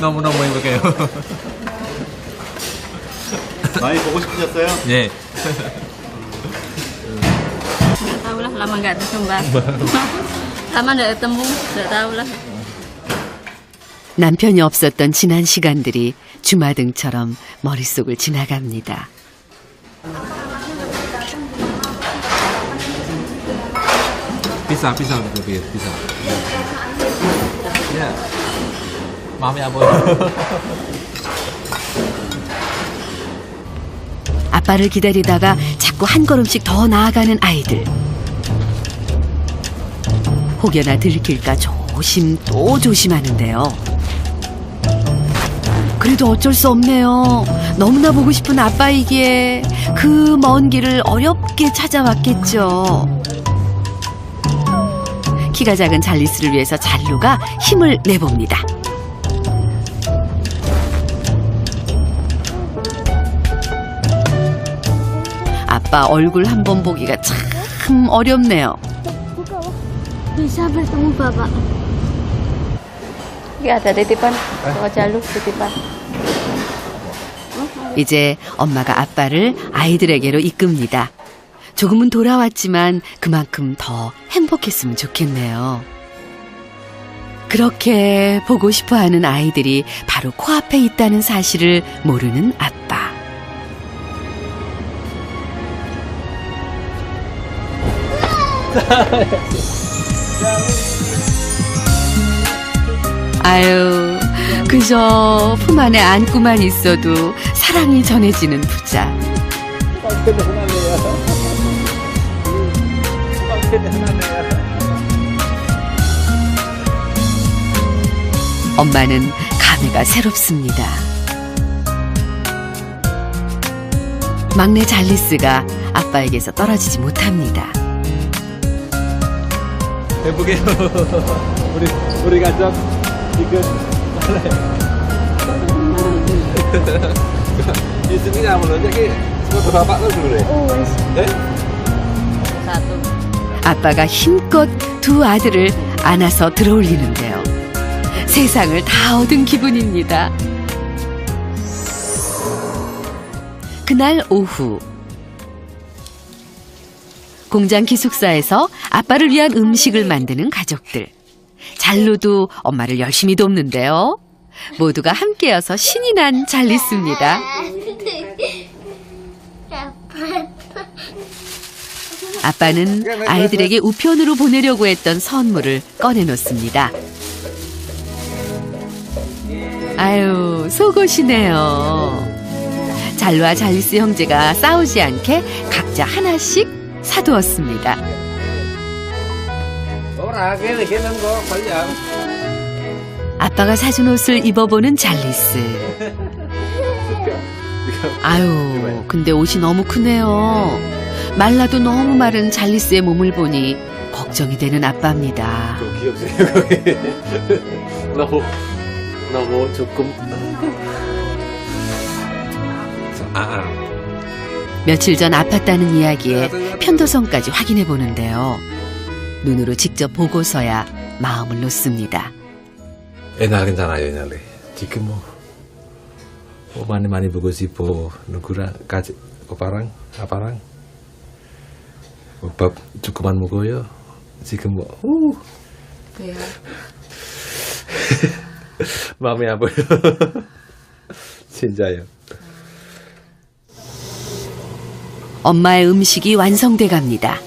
너무너무 행복해요. 많이 보고 싶으셨어요? 예. nggak tahu lah, lama nggak ada sumbang. Lama nggak ketemu, nggak tahu lah. 남편이 없었던 지난 시간들이 주마등처럼 머릿속을 지나갑니다. Bisa lebih bisa. Ya. Maaf ya, Boy. 아빠를 기다리다가 자꾸 한 걸음씩 더 나아가는 아이들. 혹여나 들킬까 조심 또 조심하는데요. 그래도 어쩔 수 없네요. 너무나 보고 싶은 아빠이기에 그 먼 길을 어렵게 찾아왔겠죠. 키가 작은 잘리스를 위해서 잘루가 힘을 내봅니다. 아빠 얼굴 한번 보기가 참 어렵네요. Bisa bertemu Bapak. Ya ada titipan, bawa jalur titipan. 이제 엄마가 아빠를 아이들에게로 이끕니다. 조금은 돌아왔지만 그만큼 더 행복했으면 좋겠네요. 그렇게 보고 싶어하는 아이들이 바로 코앞에 있다는 사실을 모르는 아빠. 아유, 그저 품 안에 안고만 있어도 사랑이 전해지는 부자. 엄마는 감회가 새롭습니다. 막내 잘리스가 아빠에게서 떨어지지 못합니다. 해보게요. 우리 가족 이거 이승이냐 물론 저기 foto bapak tuh dulu deh. 아빠가 힘껏 두 아들을 안아서 들어올리는데요. 세상을 다 얻은 기분입니다. 그날 오후 공장 기숙사에서 아빠를 위한 음식을 만드는 가족들. 잘루도 엄마를 열심히 돕는데요. 모두가 함께여서 신이 난 잘리스입니다. 아빠는 아이들에게 우편으로 보내려고 했던 선물을 꺼내놓습니다. 아유, 속옷이네요. 잘루와 잘리스 형제가 싸우지 않게 각자 하나씩 사두었습니다. 아빠가 사준 옷을 입어보는 잘리스. 아유, 근데 옷이 너무 크네요. 말라도 너무 마른 잘리스의 몸을 보니 걱정이 되는 아빠입니다. 귀엽세요, 거기. 너무 조금. 며칠 전 아팠다는 이야기에 편도선까지 확인해 보는데요. 눈으로 직접 보고서야 마음을 놓습니다. Enak 괜찮아요, 옛날에. 지금 많이 보고 싶어. 누구랑 같이 아빠랑 밥 조금만 먹어요. 지금 왜요? 마음이 아파요. 진짜요. 엄마의 음식이 완성돼 갑니다.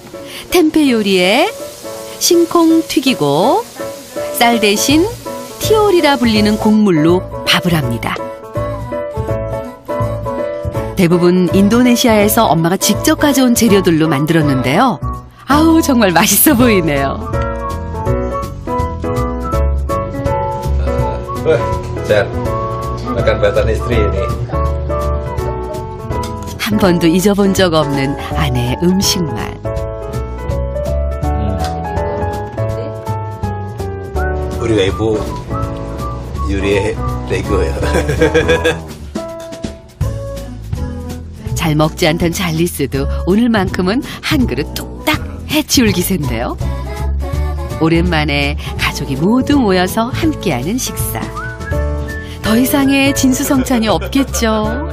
템페 요리에 싱콩 튀기고 쌀 대신 티올이라 불리는 곡물로 밥을 합니다. 대부분 인도네시아에서 엄마가 직접 가져온 재료들로 만들었는데요. 아우, 정말 맛있어 보이네요. Jar, makan buatan istri ini. 한 번도 잊어본 적 없는 아내의 음식만. 우리 이부 요리에 내고요. 잘 먹지 않던 잘리스도 오늘만큼은 한 그릇 뚝딱 해치울 기세인데요. 오랜만에 가족이 모두 모여서 함께하는 식사. 더 이상의 진수성찬이 없겠죠.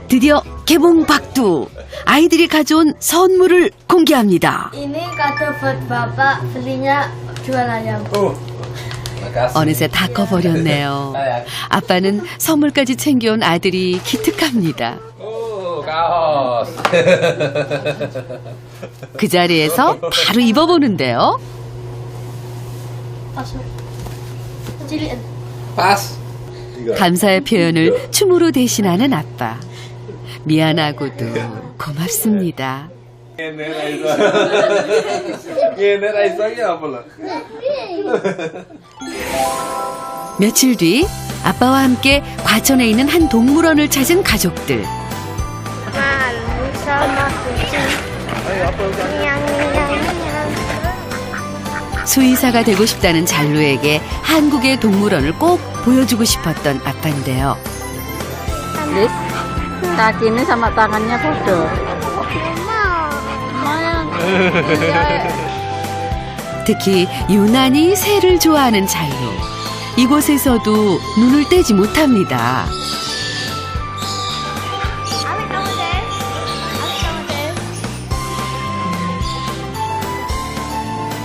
드디어 개봉 박두. 아이들이 가져온 선물을 공개합니다. Ini kado buat Bapak, belinya jual ayam. 어느새 다 커버렸네요. 아빠는 선물까지 챙겨온 아들이 기특합니다. 그 자리에서 바로 입어보는데요. 감사의 표현을 춤으로 대신하는 아빠. 미안하고도 고맙습니다. 며칠 뒤 아빠와 함께 과천에 있는 한 동물원을 찾은 가족들. Sama kucing. 수의사가 되고 싶다는 잘루에게 한국의 동물원을 꼭 보여주고 싶었던 아빠인데요. kakinya sama tangannya bodoh. 특히 유난히 새를 좋아하는 잘루. 이곳에서도 눈을 떼지 못합니다.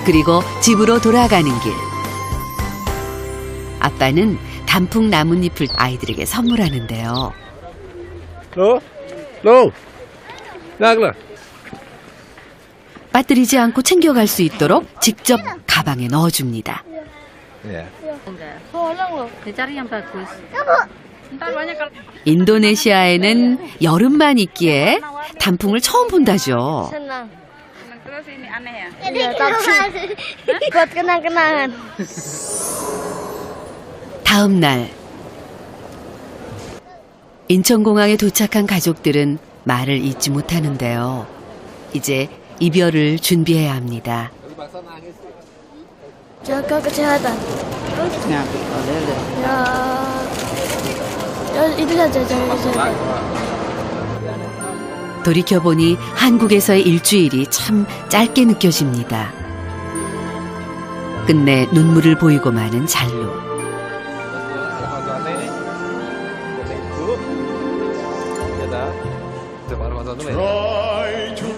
그리고 집으로 돌아가는 길. 아빠는 단풍 나뭇잎을 아이들에게 선물하는데요. 빠뜨리지 않고 챙겨갈 수 있도록 직접 가방에 넣어줍니다. 인도네시아에는 여름만 있기에 단풍을 처음 본다죠. Terus ini aneh ya? Iya, tapi buat kenang-kenangan. 다음 날 인천공항에 도착한 가족들은 말을 잇지 못하는데요. 이제 이별을 준비해야 합니다. Jaga kesehatan. Ya, itu saja jaga kesehatan. 돌이켜보니 한국에서의 일주일이 참 짧게 느껴집니다. 끝내 눈물을 보이고 마는 잘루.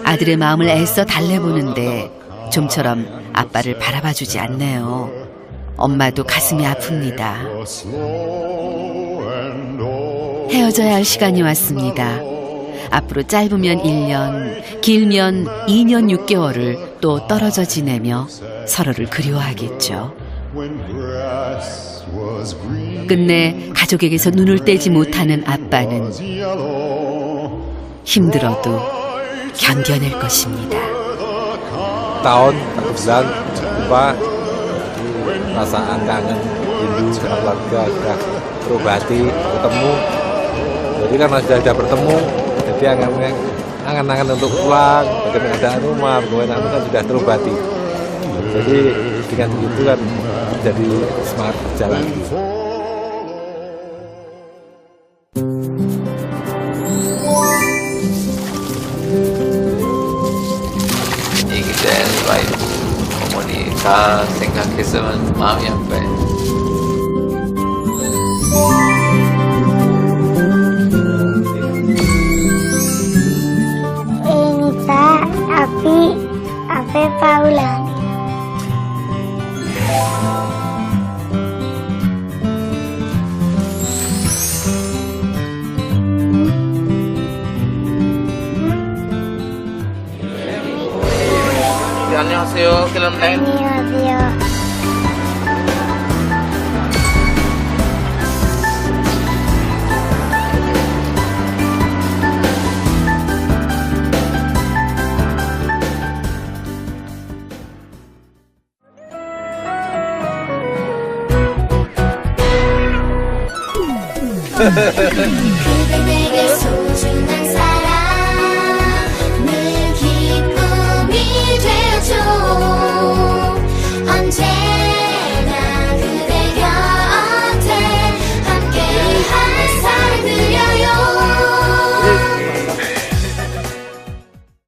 아들의 마음을 애써 달래보는데 좀처럼 아빠를 바라봐주지 않네요. 엄마도 가슴이 아픕니다. 헤어져야 할 시간이 왔습니다. 앞으로 짧으면 1년, 길면 2년 6개월을 또 떨어져 지내며 서로를 그리워하겠죠. 끝내 가족에게서 눈을 떼지 못하는 아빠는 힘들어도 견뎌낼 것입니다. Tahun, 1 bulan jumpa, perasaan kangen, rindu sama keluarga sudah terobati, ketemu. Jadi karena sudah bertemu, jadi angan-angan untuk pulang, bagaimana keadaan rumah, bagaimana kan sudah terobati. Jadi dengan begitu kan jadi semangat berjalan. 다 생각했으면 마음이 아파요. Nita, Ape Paula. 안녕하세요. 킬럼랭. 안녕하세요. 그대 내게 소중한 사람 늘 기쁨이 되어줘.